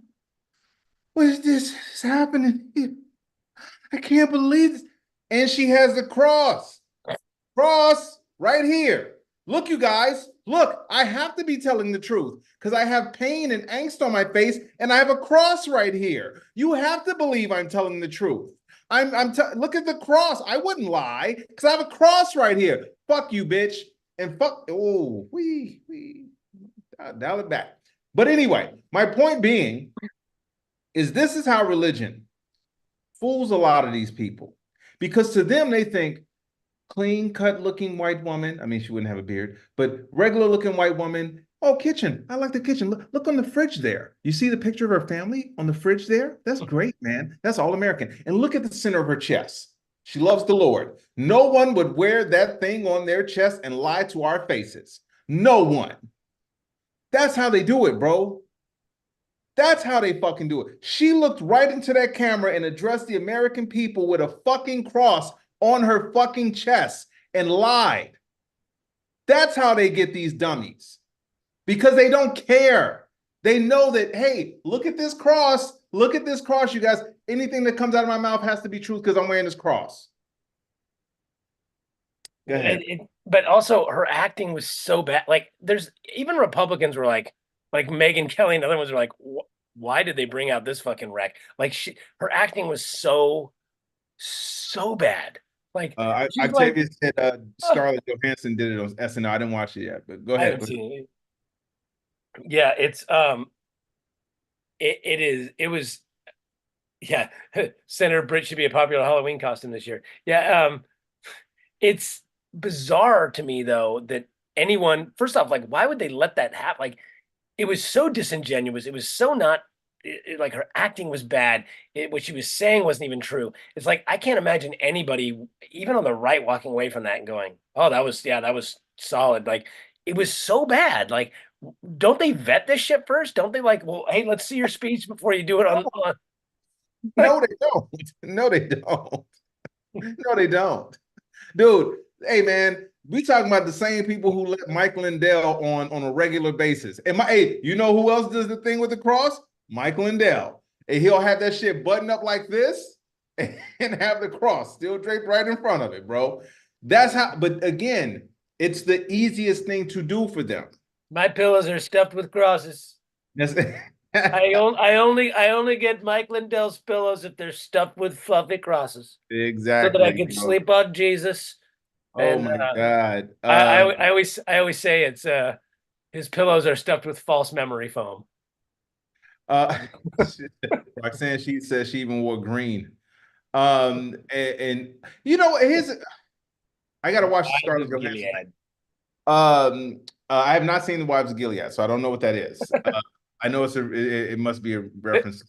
what is this is happening here? I can't believe this. And she has the cross right here. Look, you guys, look, I have to be telling the truth because I have pain and angst on my face and I have a cross right here. You have to believe I'm telling the truth. Look at the cross. I wouldn't lie because I have a cross right here. Fuck you, bitch. And fuck, dial it back. But anyway, my point being is this is how religion fools a lot of these people because to them, they think, clean cut looking white woman. I mean, she wouldn't have a beard, but regular looking white woman. Oh, kitchen. I like the kitchen. Look on the fridge there. You see the picture of her family on the fridge there? That's great, man. That's all American. And look at the center of her chest. She loves the Lord. No one would wear that thing on their chest and lie to our faces. No one. That's how they do it, bro. That's how they fucking do it. She looked right into that camera and addressed the American people with a fucking cross on her fucking chest and lied. That's how they get these dummies. Because they don't care. They know that, hey, look at this cross. Look at this cross, you guys. Anything that comes out of my mouth has to be truth because I'm wearing this cross. Go ahead. But also her acting was so bad. Like there's even Republicans were like Megyn Kelly and other ones were like, why did they bring out this fucking wreck? Like her acting was so bad. Like Octavia said Scarlett Johansson did it on SNL. I didn't watch it yet, but go ahead. I haven't seen it. Yeah, it's it was yeah. Senator Britt should be a popular Halloween costume this year. Yeah, it's bizarre to me though that anyone, first off, like why would they let that happen? Like it was so disingenuous. It was so not like her acting was bad. What she was saying wasn't even true. It's like I can't imagine anybody, even on the right, walking away from that and going, "Oh, that was solid." Like it was so bad. Like, don't they vet this shit first? Don't they like, well, hey, let's see your speech before you do it on. No, they don't. No, they don't. No, they don't, dude. Hey, man. We talking about the same people who let Mike Lindell on a regular basis. And hey, you know who else does the thing with the cross? Mike Lindell. And he'll have that shit buttoned up like this and have the cross still draped right in front of it, bro. That's how, but again, it's the easiest thing to do for them. My pillows are stuffed with crosses. Yes. I only get Mike Lindell's pillows if they're stuffed with fluffy crosses. Exactly. So that I can sleep on Jesus. Oh my God. I always say it's his pillows are stuffed with false memory foam. Roxanne, she says she even wore green. And you know, I gotta watch Scarlett Johansson. I have not seen The Wives of Gilead, so I don't know what that is. I know it must be a reference.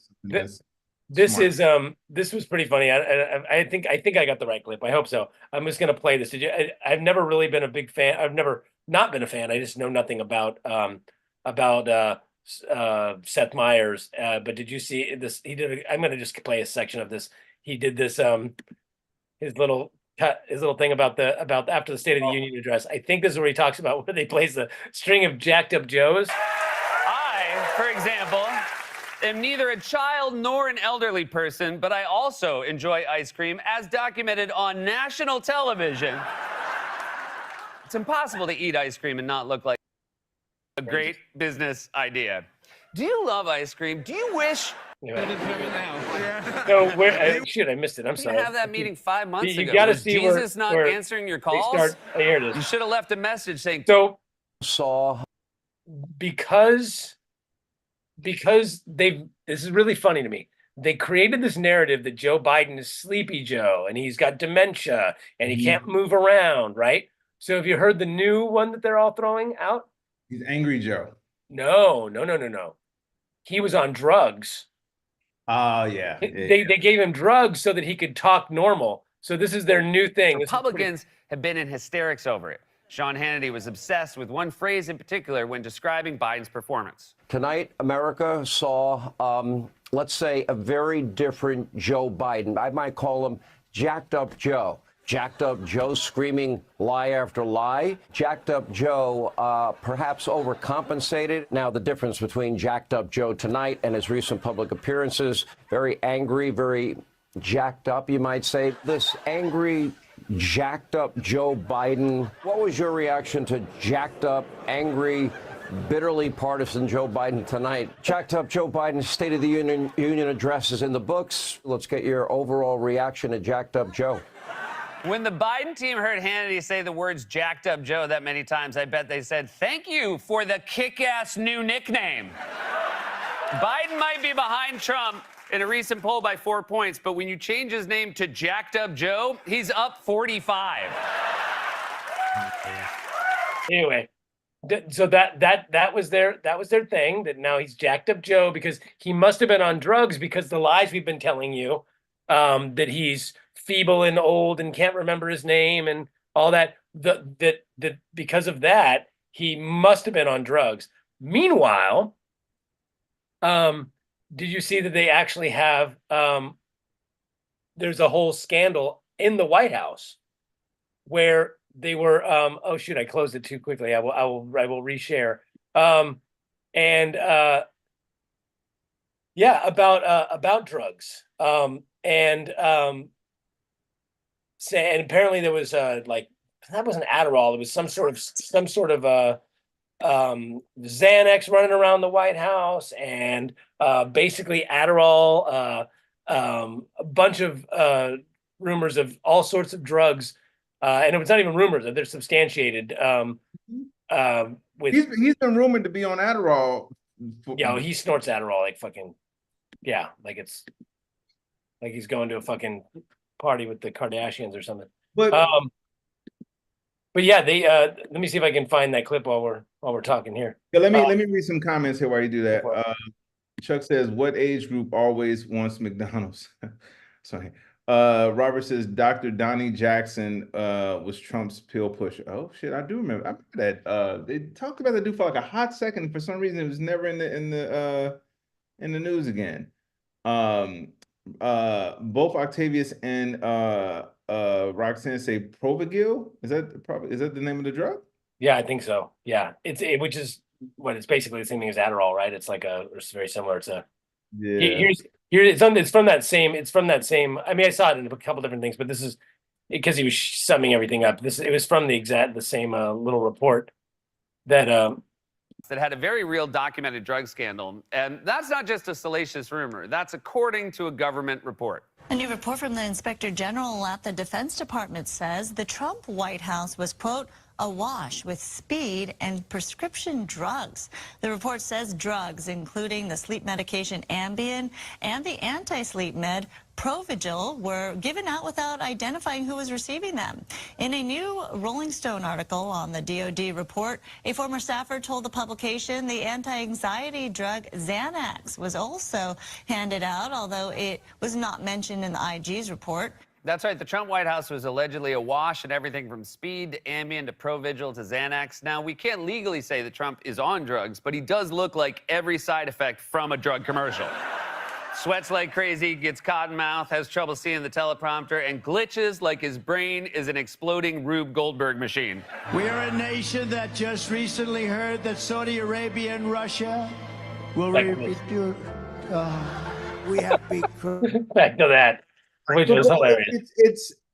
This was pretty funny. I think I got the right clip. I hope so. I'm just gonna play this. I've never really been a big fan. I've never not been a fan. I just know nothing about Seth Meyers. But did you see this? I'm gonna just play a section of this. He did this his little thing about after the State of the Union address. I think this is where he talks about where they plays the string of jacked up Joes. I, for example, am neither a child nor an elderly person, but I also enjoy ice cream, as documented on national television. It's impossible to eat ice cream and not look like a great business idea. Do you love ice cream? Do you wish... So I missed it. I'm sorry. You have that meeting 5 months ago. You got to Was see Jesus where, not answering your calls? Here it is. You should have left a message saying. So saw because this is really funny to me. They created this narrative that Joe Biden is Sleepy Joe and he's got dementia and he can't move around, right? So have you heard the new one that they're all throwing out? He's Angry Joe. No. He was on drugs. Oh, yeah. They gave him drugs so that he could talk normal. So this is their new thing. Republicans have been in hysterics over it. Sean Hannity was obsessed with one phrase in particular when describing Biden's performance. Tonight, America saw, let's say, a very different Joe Biden. I might call him Jacked Up Joe. Jacked Up Joe screaming lie after lie. Jacked Up Joe perhaps overcompensated. Now, the difference between Jacked Up Joe tonight and his recent public appearances, very angry, very jacked up, you might say. This angry, jacked up Joe Biden. What was your reaction to jacked up, angry, bitterly partisan Joe Biden tonight? Jacked Up Joe Biden's State of the Union address is in the books. Let's get your overall reaction to Jacked Up Joe. When the Biden team heard Hannity say the words Jacked Up Joe that many times, I bet they said, thank you for the kick-ass new nickname. Biden might be behind Trump in a recent poll by 4 points, but when you change his name to Jacked Up Joe, he's up 45. Anyway, so that was their thing, that now he's Jacked Up Joe because he must have been on drugs because the lies we've been telling you, that he's feeble and old and can't remember his name and all that, that because of that, he must have been on drugs. Meanwhile, did you see that they actually have, there's a whole scandal in the White House where they were, oh shoot, I closed it too quickly. I will reshare. Yeah, about drugs. And apparently there was like, that wasn't Adderall. It was some sort of Xanax running around the White House, and basically Adderall, a bunch of rumors of all sorts of drugs, and it was not even rumors; they're substantiated. He's been rumored to be on Adderall. Yeah, he snorts Adderall like fucking, yeah, like it's like he's going to a fucking party with the Kardashians or something. But yeah, they let me see if I can find that clip while we're talking here. Yeah, let me read some comments here while you do that. Chuck says, "What age group always wants McDonald's?" Sorry. Robert says, "Dr. Donnie Jackson was Trump's pill pusher." Oh shit, I do remember. I remember that. They talked about the dude for like a hot second. For some reason, it was never in the news again. Both Octavius and Roxanne say Provigil. Is that the name of the drug? Yeah, I think so. Yeah, which is what it's basically the same thing as Adderall, right? It's like it's very similar to. Yeah. It's from that same. I mean, I saw it in a couple different things, but this is because he was summing everything up. It was from the same little report that had a very real documented drug scandal. And that's not just a salacious rumor. That's according to a government report. A new report from the Inspector General at the Defense Department says the Trump White House was, quote, awash with speed and prescription drugs. The report says drugs, including the sleep medication Ambien and the anti-sleep med Provigil, were given out without identifying who was receiving them. In a new Rolling Stone article on the DoD report, a former staffer told the publication the anti-anxiety drug Xanax was also handed out, although it was not mentioned in the IG's report. That's right. The Trump White House was allegedly awash in everything from speed to Ambien to Provigil to Xanax. Now, we can't legally say that Trump is on drugs, but he does look like every side effect from a drug commercial. Sweats like crazy, gets cotton mouth, has trouble seeing the teleprompter, and glitches like his brain is an exploding Rube Goldberg machine. We're a nation that just recently heard that Saudi Arabia and Russia will repeat. We have big. Back to that, which was hilarious.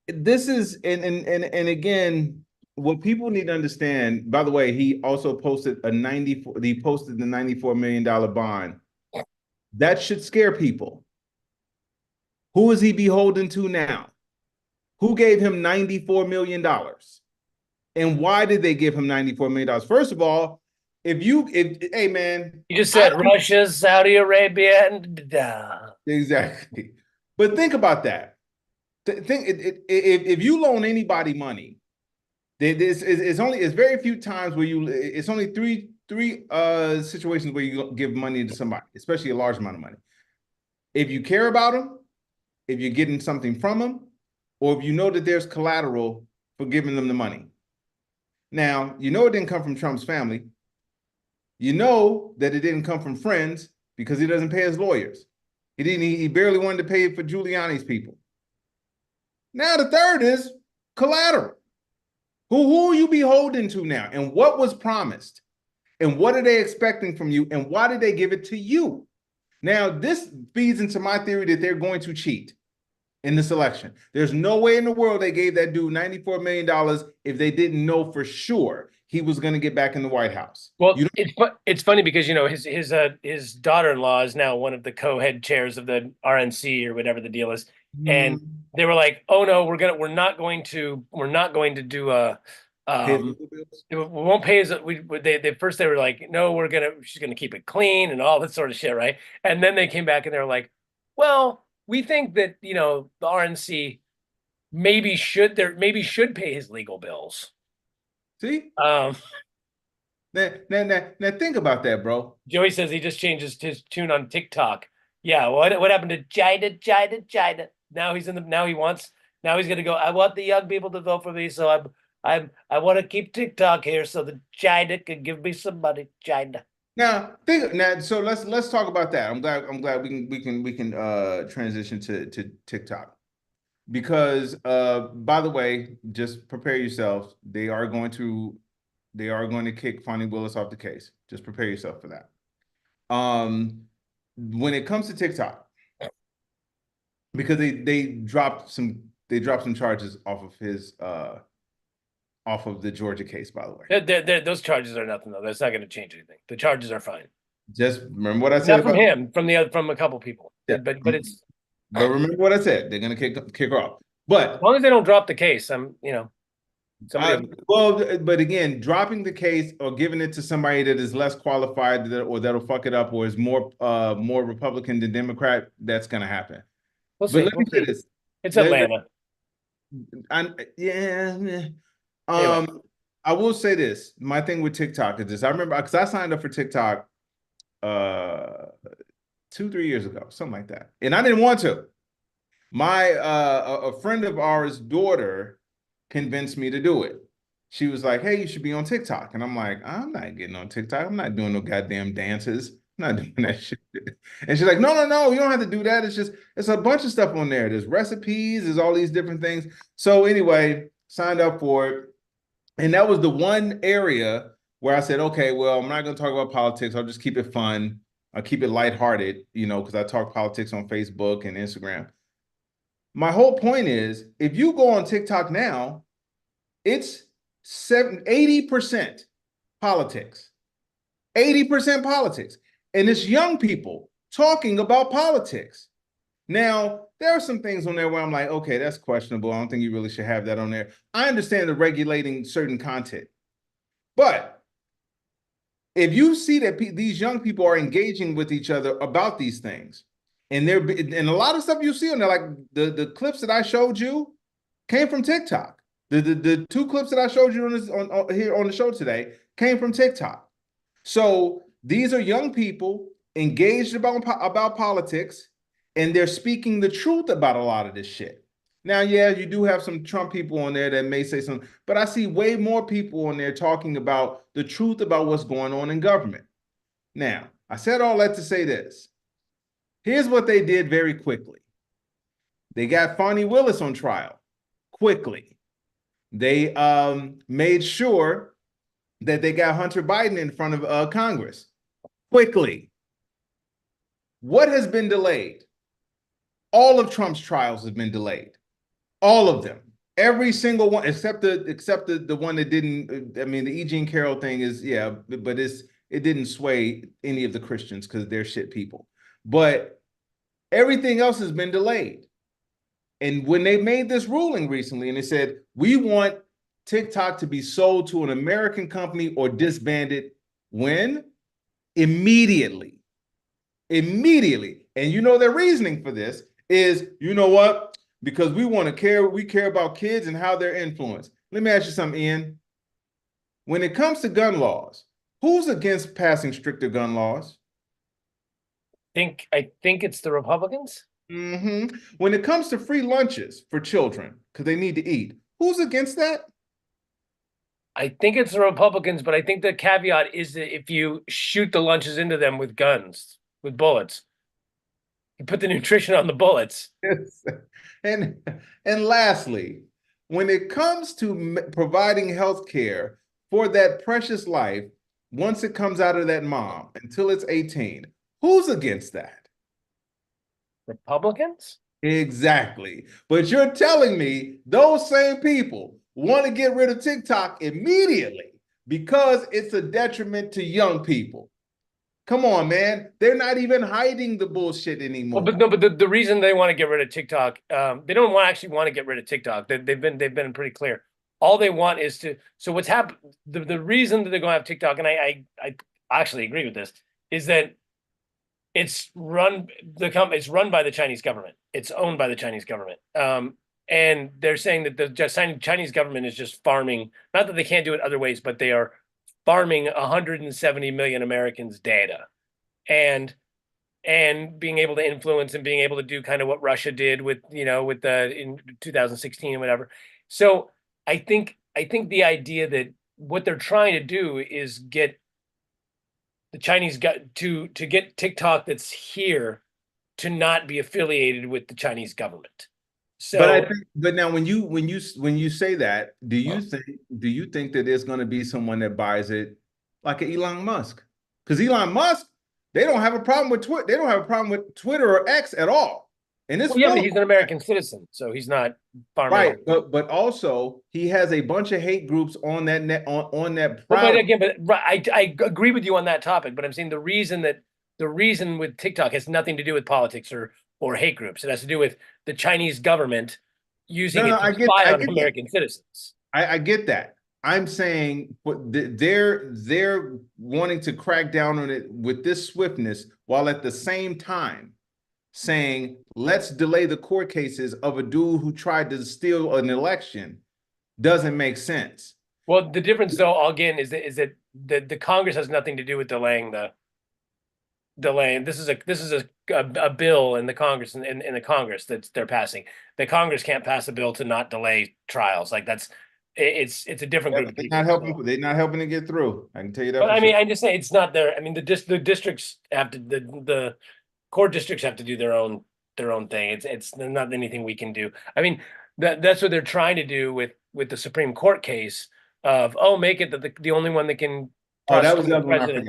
This is and again, what people need to understand. By the way, he also posted the $94 million bond. That should scare people. Who is he beholden to now? Who gave him $94 million? And why did they give him $94 million? First of all, hey man. You just said Russia, Saudi Arabia, and exactly. But think about that. If you loan anybody money, it's very few times where it's only three situations where you give money to somebody, especially a large amount of money. If you care about them, if you're getting something from them, or if you know that there's collateral for giving them the money. Now, you know it didn't come from Trump's family. You know that it didn't come from friends because he doesn't pay his lawyers. He barely wanted to pay for Giuliani's people. Now the third is collateral. Who are you beholden to now? And what was promised? And what are they expecting from you? And why did they give it to you? Now, this feeds into my theory that they're going to cheat in this election. There's no way in the world they gave that dude $94 million if they didn't know for sure he was going to get back in the White House. Well, it's funny because, you know, his daughter-in-law is now one of the co-head chairs of the RNC or whatever the deal is. And they were like, oh no, we're not going to do a we won't pay as first they were like, no, she's gonna keep it clean and all that sort of shit, right? And then they came back and they were like, well, we think that, you know, the RNC maybe should pay his legal bills. See? Now think about that, bro. Joey says he just changed his tune on TikTok. Yeah, what happened to Jida? Now he's gonna go, I want the young people to vote for me, so I want to keep TikTok here so that Jida can give me some money. Jida. So let's talk about that. I'm glad we can transition to TikTok, because by the way, just prepare yourselves. They are going to kick Fani Willis off the case. Just prepare yourself for that. When it comes to TikTok, because they dropped some charges off of his off of the Georgia case, by the way. Those charges are nothing though. That's not going to change anything. The charges are fine. Just remember what I said. Not from him, from a couple people. Yeah. But remember what I said. They're going to kick her off. But as long as they don't drop the case, but again, dropping the case or giving it to somebody that is less qualified or that'll fuck it up or is more Republican than Democrat, that's going to happen. We'll see. Let me say this. It's Atlanta. I will say this. My thing with TikTok is this. I remember because I signed up for TikTok 2-3 years ago, something like that, and I didn't want to. A friend of ours' daughter convinced me to do it. She was like, hey, you should be on TikTok. And I'm like, I'm not getting on TikTok. I'm not doing no goddamn dances. I'm not doing that shit. And she's like, no, you don't have to do that. It's a bunch of stuff on there. There's recipes, there's all these different things. So anyway, signed up for it. And that was the one area where I said, okay, well, I'm not going to talk about politics. I'll just keep it fun. I'll keep it lighthearted, because I talk politics on Facebook and Instagram. My whole point is, if you go on TikTok now, it's 80% politics. 80% politics. And it's young people talking about politics. Now, there are some things on there where I'm like, okay, that's questionable. I don't think you really should have that on there. I understand the regulating certain content. But if you see that these young people are engaging with each other about these things, and a lot of stuff you see on there, like the clips that I showed you, came from TikTok. The 2 clips that I showed you here on the show today came from TikTok. So these are young people engaged about politics, and they're speaking the truth about a lot of this shit. Now, yeah, you do have some Trump people on there that may say something, but I see way more people on there talking about the truth about what's going on in government. Now, I said all that to say this. Here's what they did very quickly. They got Fonnie Willis on trial quickly. They made sure that they got Hunter Biden in front of Congress quickly. What has been delayed? All of Trump's trials have been delayed. All of them. Every single one, except the one that didn't. I mean, the E. Jean Carroll thing is, yeah, but it didn't sway any of the Christians because they're shit people. But everything else has been delayed. And when they made this ruling recently, and they said, we want TikTok to be sold to an American company or disbanded, when? Immediately. Immediately. And you know their reasoning for this is, you know what? Because we care about kids and how they're influenced. Let me ask you something, Ian. When it comes to gun laws, who's against passing stricter gun laws? I think it's the Republicans. Mm-hmm. When it comes to free lunches for children, because they need to eat, who's against that? I think it's the Republicans, but I think the caveat is that if you shoot the lunches into them with guns, with bullets, you put the nutrition on the bullets. Yes. And lastly, when it comes to providing health care for that precious life, once it comes out of that mom until it's 18, who's against that? Republicans? Exactly. But you're telling me those same people want to get rid of TikTok immediately because it's a detriment to young people. Come on, man. They're not even hiding the bullshit anymore. Well, but the reason they want to get rid of TikTok, they don't actually want to get rid of TikTok. They've been pretty clear. All they want is to. So what's happened? The reason that they're going to have TikTok, and I actually agree with this, is that it's run by the Chinese government. It's owned by the Chinese government. And they're saying that the Chinese government is just farming. Not that they can't do it other ways, but they are farming 170 million Americans' data, and being able to influence and being able to do kind of what Russia did with in 2016 and whatever. So I think the idea that what they're trying to do is get the Chinese to get TikTok that's here to not be affiliated with the Chinese government. So, but now when you say that, do you think that there's going to be someone that buys it, like an Elon Musk? Because Elon Musk, they don't have a problem with Twitter. They don't have a problem with Twitter or X at all. And this, but he's an American citizen, so he's not farming. Right, but also he has a bunch of hate groups on that net on that. But again, I agree with you on that topic. But I'm saying the reason with TikTok has nothing to do with politics or hate groups. It has to do with the Chinese government using it to spy on American citizens. I get that. I'm saying they're wanting to crack down on it with this swiftness, while at the same time saying, let's delay the court cases of a dude who tried to steal an election. Doesn't make sense. Well, the difference, though, again, is that the Congress has nothing to do with delaying. This is a bill in the Congress in the Congress that they're passing. The Congress can't pass a bill to not delay trials. Like it's a different group of people. They're not helping to get through. I can tell you that. But I mean, I just say it's not there. I mean, the districts have to the court districts have to do their own thing. It's not anything we can do. I mean, that's what they're trying to do with the Supreme Court case of make it that the only one that can prosecute the president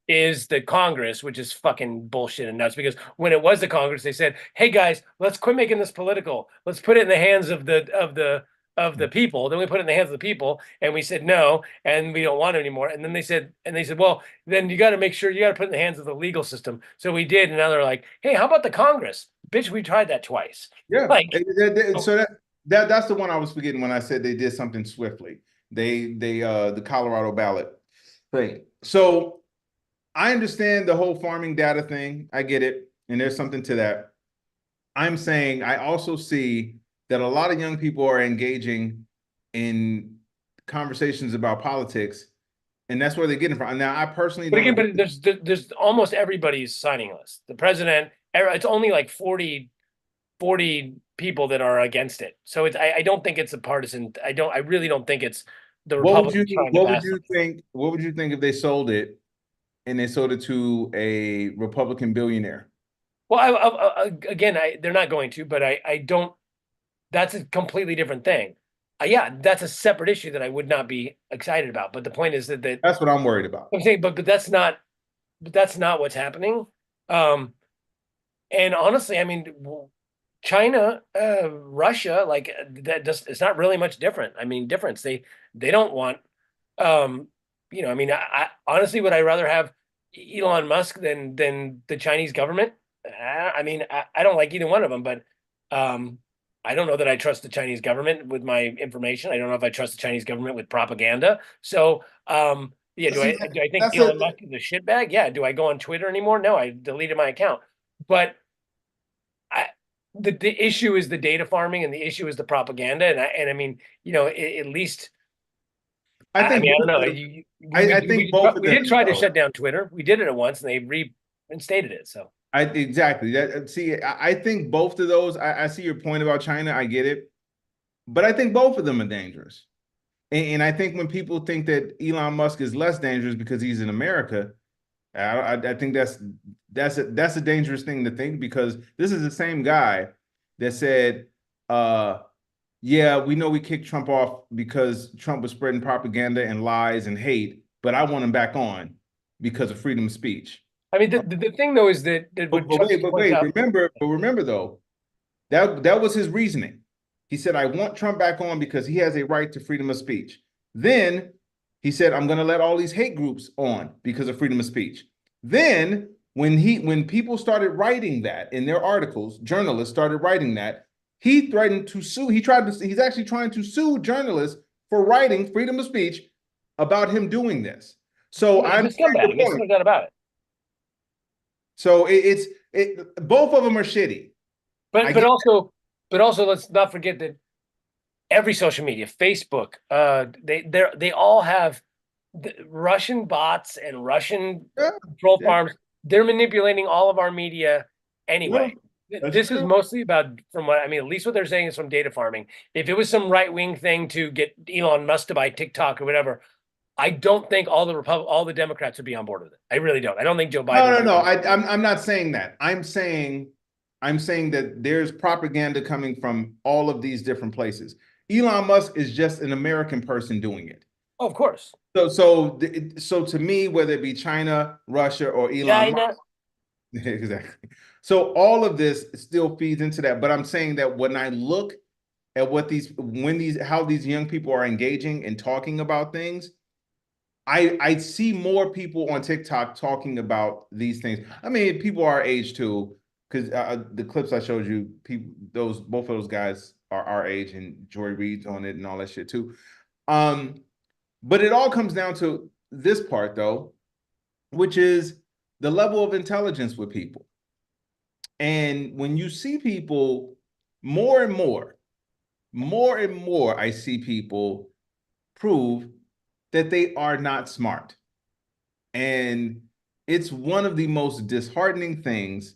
is the Congress, which is fucking bullshit and nuts. Because when it was the Congress, they said, "Hey guys, let's quit making this political. Let's put it in the hands of the people." Then we put it in the hands of the people, and we said no, and we don't want it anymore. And then they said, well, then you got to make sure you got to put it in the hands of the legal system. So we did, and now they're like, "Hey, how about the Congress? Bitch, we tried that twice." Yeah, so that's the one I was forgetting when I said they did something swiftly. the Colorado ballot thing. So I understand the whole farming data thing. I get it. And there's something to that. I'm saying I also see that a lot of young people are engaging in conversations about politics, and that's where they're getting from. Now, I personally But don't again, but there's almost everybody's signing list. The president, it's only like 40 people that are against it. So I don't think it's a partisan. I really don't think it's the Republicans trying to pass it. What would you think if they sold it and they sold it to a Republican billionaire? Well, again, they're not going to, but I don't. That's a completely different thing. Yeah, that's a separate issue that I would not be excited about. But the point is that that's what I'm worried about. I'm saying, but that's not what's happening. And honestly, I mean, China, Russia, like it's not really much different. I mean, they don't want, you know, I mean, I honestly, would I rather have Elon Musk than the Chinese government? I mean, I don't like either one of them, but I don't know that I trust the Chinese government with my information. I don't know if I trust the Chinese government with propaganda. So, yeah, do I think Elon Musk is a shitbag? Yeah. Do I go on Twitter anymore? No, I deleted my account. But the issue is the data farming, and the issue is the propaganda. And I mean, you know, at least I mean, I don't know. I think both of them, we did try to shut down Twitter. We did it at once, and they reinstated it. So exactly. I think both of those. I see your point about China. I get it, but I think both of them are dangerous. And I think when people think that Elon Musk is less dangerous because he's in America, I think that's a dangerous thing to think, because this is the same guy that said, yeah, we know we kicked Trump off because Trump was spreading propaganda and lies and hate, but I want him back on because of freedom of speech. I mean, the thing though is that remember though, that was his reasoning. He said, I want Trump back on because he has a right to freedom of speech. Then he said, I'm going to let all these hate groups on because of freedom of speech. Then when people started writing that in their articles, journalists started writing that, he threatened to sue. He's actually trying to sue journalists for writing freedom of speech about him doing this. So there's no doubt about it. So both of them are shitty. But also let's not forget that every social media, Facebook, they all have Russian bots and Russian troll farms. They're manipulating all of our media anyway. This is mostly about, from what I mean, at least what they're saying is from data farming. If it was some right-wing thing to get Elon Musk to buy TikTok or whatever, I don't think all the Democrats would be on board with it. I really don't. I don't think Joe Biden. No. I'm not saying that. I'm saying that there's propaganda coming from all of these different places. Elon Musk is just an American person doing it. Oh, of course. So to me, whether it be China, Russia, or Elon Musk, exactly. So all of this still feeds into that. But I'm saying that when I look at how these young people are engaging and talking about things, I see more people on TikTok talking about these things. I mean, people our age too, because the clips I showed you, both of those guys are our age, and Joy Reid's on it and all that shit too. But it all comes down to this part though, which is the level of intelligence with people. And when you see people more and more, I see people prove that they are not smart. And it's one of the most disheartening things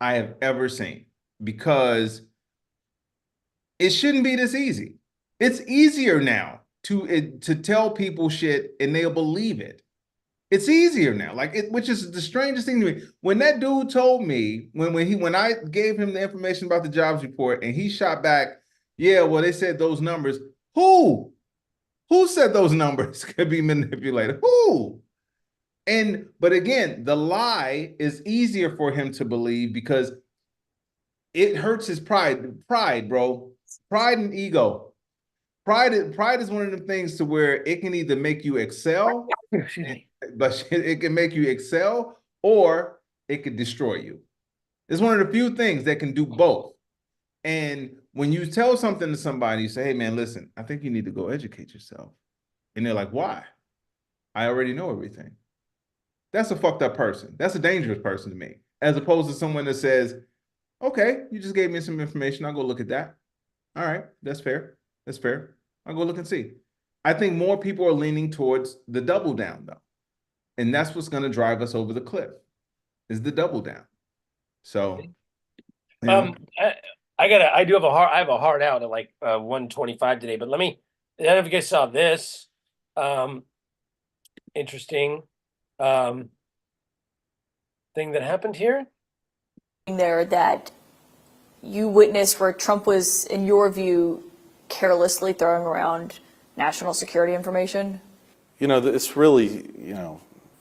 I have ever seen, because it shouldn't be this easy. It's easier now to tell people shit and they'll believe it. It's easier now, which is the strangest thing to me. When that dude told me, when I gave him the information about the jobs report, and he shot back, yeah, well, they said those numbers. Who said those numbers could be manipulated? Who? But again, the lie is easier for him to believe because it hurts his pride. Pride, bro. Pride and ego. Pride is one of the things to where it can either make you excel, but it can make you excel, or it could destroy you. It's one of the few things that can do both. And when you tell something to somebody, you say, hey man, listen, I think you need to go educate yourself. And they're like, why? I already know everything. That's a fucked up person. That's a dangerous person to me. As opposed to someone that says, okay, you just gave me some information. I'll go look at that. All right, that's fair. That's fair. I'll go look and see. I think more people are leaning towards the double down, though. And that's what's going to drive us over the cliff, is the double down. So, you know. I do have a hard out at like 125 today, but I don't know if you guys saw this. Interesting thing that happened here. There that you witnessed where Trump was, in your view, carelessly throwing around national security information? You know, this really,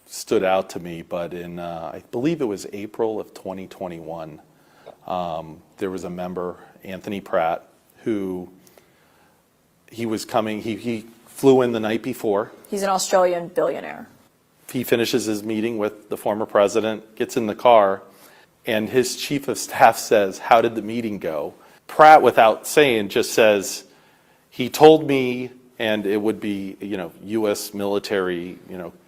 stood out to me, but in, I believe it was April of 2021, there was a member, Anthony Pratt, who he was coming, he flew in the night before. He's an Australian billionaire. He finishes his meeting with the former president, gets in the car, and his chief of staff says, "How did the meeting go?" Pratt, without saying, just says, "He told me," and it would be, U.S. military,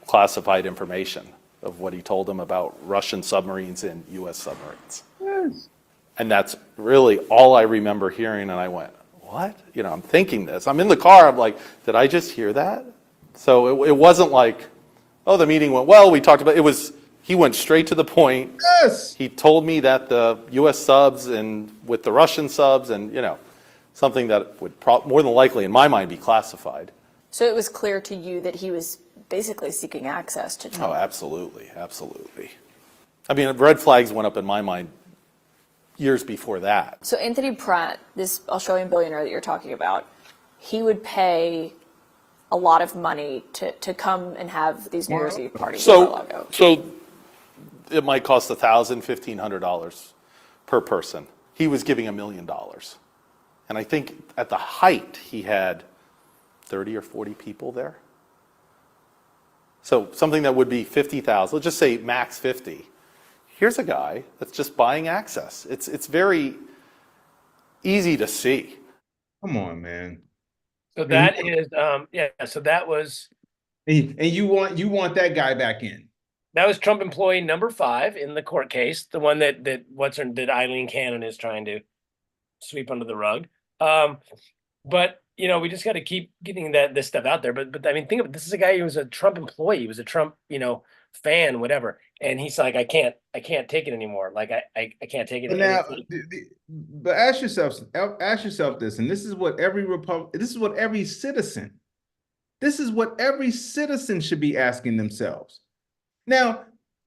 classified information of what he told him about Russian submarines and U.S. submarines. Yes. And that's really all I remember hearing, and I went, what? I'm thinking this. I'm in the car, I'm like, did I just hear that? So it wasn't like, oh, the meeting went well, we talked about it. He went straight to the point. Yes. He told me that the U.S. subs and with the Russian subs and, something that would more than likely, in my mind, be classified. So it was clear to you that he was basically seeking access to Trump. Oh, absolutely, absolutely. I mean, red flags went up in my mind years before that. So Anthony Pratt, this Australian billionaire that you're talking about, he would pay a lot of money to come and have these New Year's Eve parties. So it might cost $1,000, $1,500 per person. He was giving $1 million. And I think at the height, he had 30 or 40 people there. So something that would be 50,000, let's just say max 50. Here's a guy that's just buying access. It's very easy to see. Come on, man. So that is, so that was. And you want that guy back in. That was Trump employee number 5 in the court case, the one that Eileen Cannon is trying to sweep under the rug. But we just got to keep getting this stuff out there. But I mean, think of it. This is a guy who was a Trump employee. He was a Trump, fan, whatever. And he's like, I can't take it anymore. Like I can't take it. But now, but ask yourself this, and this is what every citizen should be asking themselves. Now,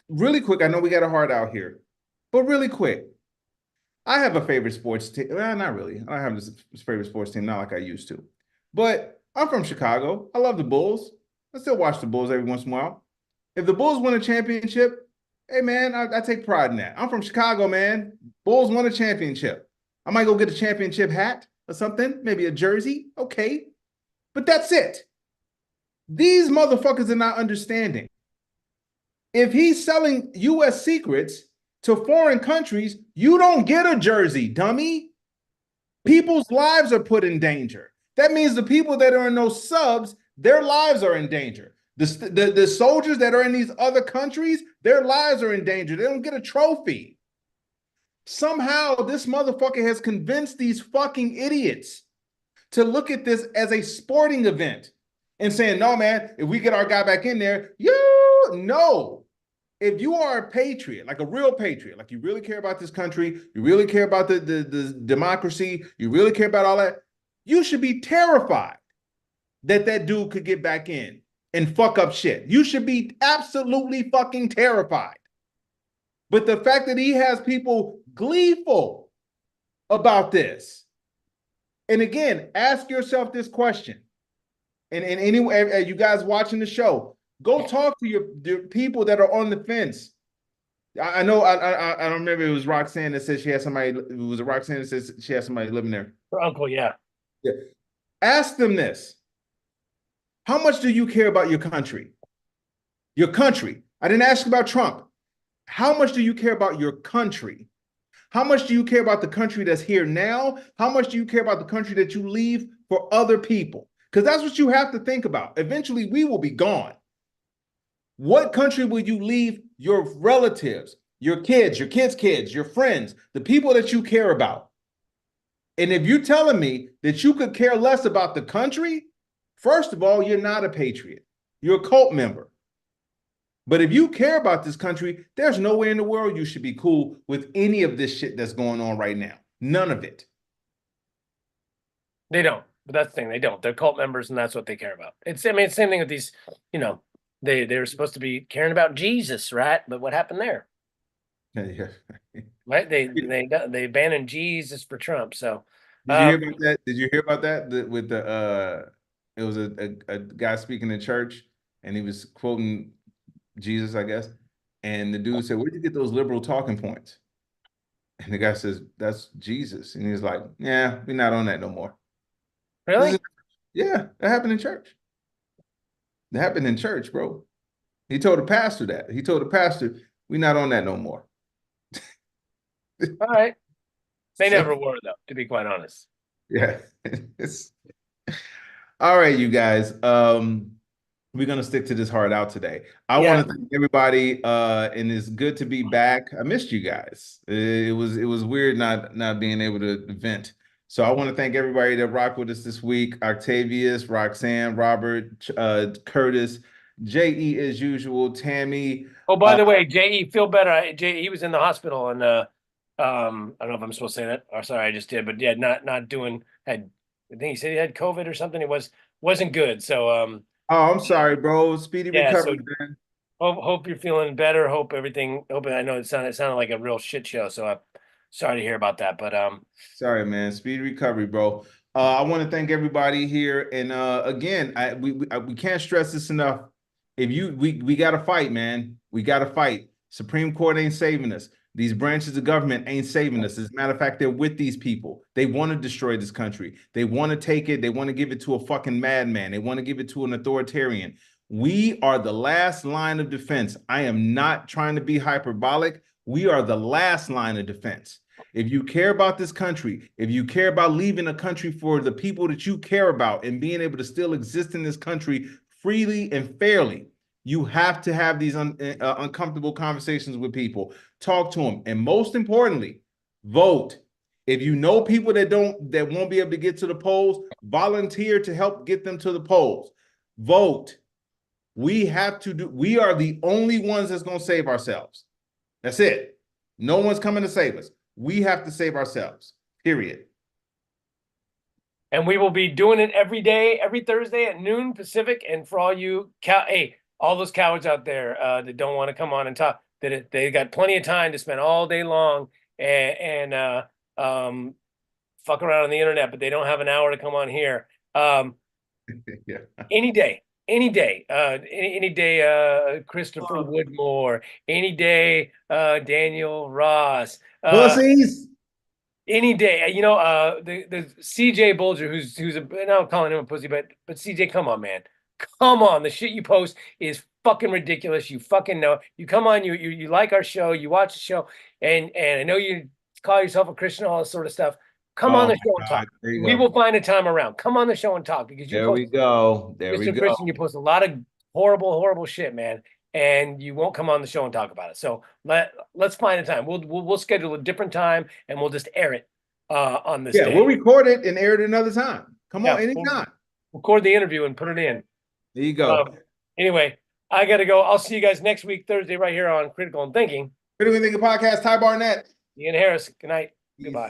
really quick, I know we got a hard out here, but really quick, I have a favorite sports team. Well, not really. I don't have this favorite sports team, not like I used to. But I'm from Chicago. I love the Bulls. I still watch the Bulls every once in a while. If the Bulls win a championship, hey, man, I take pride in that. I'm from Chicago, man. Bulls won a championship. I might go get a championship hat or something, maybe a jersey. Okay. But that's it. These motherfuckers are not understanding. If he's selling U.S. secrets to foreign countries, you don't get a jersey, dummy. People's lives are put in danger. That means the people that are in those subs, their lives are in danger. The soldiers that are in these other countries, their lives are in danger. They don't get a trophy. Somehow this motherfucker has convinced these fucking idiots to look at this as a sporting event and saying, no, man, if we get our guy back in there, no. If you are a patriot, like a real patriot, like you really care about this country, you really care about the democracy, you really care about all that, you should be terrified that dude could get back in and fuck up shit. You should be absolutely fucking terrified. But the fact that he has people gleeful about this, and again, ask yourself this question, and anyway, you guys watching the show, go talk to your people that are on the fence. I know, I don't remember, it was Roxanne that said she had somebody, it was Roxanne that says she had somebody living there. Her uncle, yeah. Ask them this. How much do you care about your country? Your country. I didn't ask about Trump. How much do you care about your country? How much do you care about the country that's here now? How much do you care about the country that you leave for other people? Because that's what you have to think about. Eventually, we will be gone. What country will you leave your relatives, your kids' kids, your friends, the people that you care about? And if you're telling me that you could care less about the country, first of all, you're not a patriot. You're a cult member. But if you care about this country, there's nowhere in the world you should be cool with any of this shit that's going on right now. None of it. They don't. But that's the thing. They don't. They're cult members, and that's what they care about. It's same thing with these, they were supposed to be caring about Jesus, right? But what happened there? Yeah. Right? They abandoned Jesus for Trump. So Did you hear about that? Did you hear about that? With it was a guy speaking in church, and he was quoting Jesus, I guess. And the dude said, "Where'd you get those liberal talking points?" And the guy says, "That's Jesus." And he's like, "Yeah, we're not on that no more." Really? Yeah, that happened in church. That happened in church, bro. He told the pastor that. He told the pastor, "We're not on that no more." All right. They never were, though, to be quite honest. Yeah. All right, you guys. We're gonna stick to this hard out today. I want to thank everybody, and it's good to be back. I missed you guys. It was weird not being able to vent. So I want to thank everybody that rocked with us this week: Octavius, Roxanne, Robert, Curtis, J.E. as usual, Tammy. Oh, by the way, J.E., feel better. J.E., he was in the hospital, and I don't know if I'm supposed to say that. Or sorry, I just did, but yeah, not doing. I think he said he had COVID or something. It wasn't good. So oh, I'm sorry, bro. Speedy recovery, man. Hope you're feeling better. Hope everything. I know it sounded like a real shit show. So I'm sorry to hear about that. But sorry, man. Speedy recovery, bro. I want to thank everybody here, and again, we can't stress this enough. If we got to fight, man. We got to fight. Supreme Court ain't saving us. These branches of government ain't saving us. As a matter of fact, they're with these people. They want to destroy this country. They want to take it. They want to give it to a fucking madman. They want to give it to an authoritarian. We are the last line of defense. I am not trying to be hyperbolic. We are the last line of defense. If you care about this country, if you care about leaving a country for the people that you care about and being able to still exist in this country freely and fairly, you have to have these uncomfortable conversations with people. Talk to them. And most importantly, vote. If you know people that won't be able to get to the polls, volunteer to help get them to the polls. Vote. We are the only ones that's going to save ourselves. That's it. No one's coming to save us. We have to save ourselves. Period. And we will be doing it every day, every Thursday at noon Pacific. And for all you all those cowards out there that don't want to come on and talk, that they got plenty of time to spend all day long and fuck around on the internet, but they don't have an hour to come on here. Any day, Christopher Woodmore, any day, Daniel Ross, pussies. Any day, the CJ Bulger, who's now calling him a pussy, but CJ, come on, man. Come on, the shit you post is fucking ridiculous. You fucking know. You come on, you like our show, you watch the show, and I know you call yourself a Christian, all this sort of stuff. Come on the show and talk. We will find a time around. Come on the show and talk because there we go. Christian, you post a lot of horrible shit, man, and you won't come on the show and talk about it. So let's find a time. We'll schedule a different time and we'll just air it on this. Yeah, we'll record it and air it another time. Come on, anytime. We'll record the interview and put it in. There you go. Anyway, I got to go. I'll see you guys next week, Thursday, right here on Critical and Thinking. Critical and Thinking Podcast. Ty Barnett. Ian Harris. Good night. Goodbye.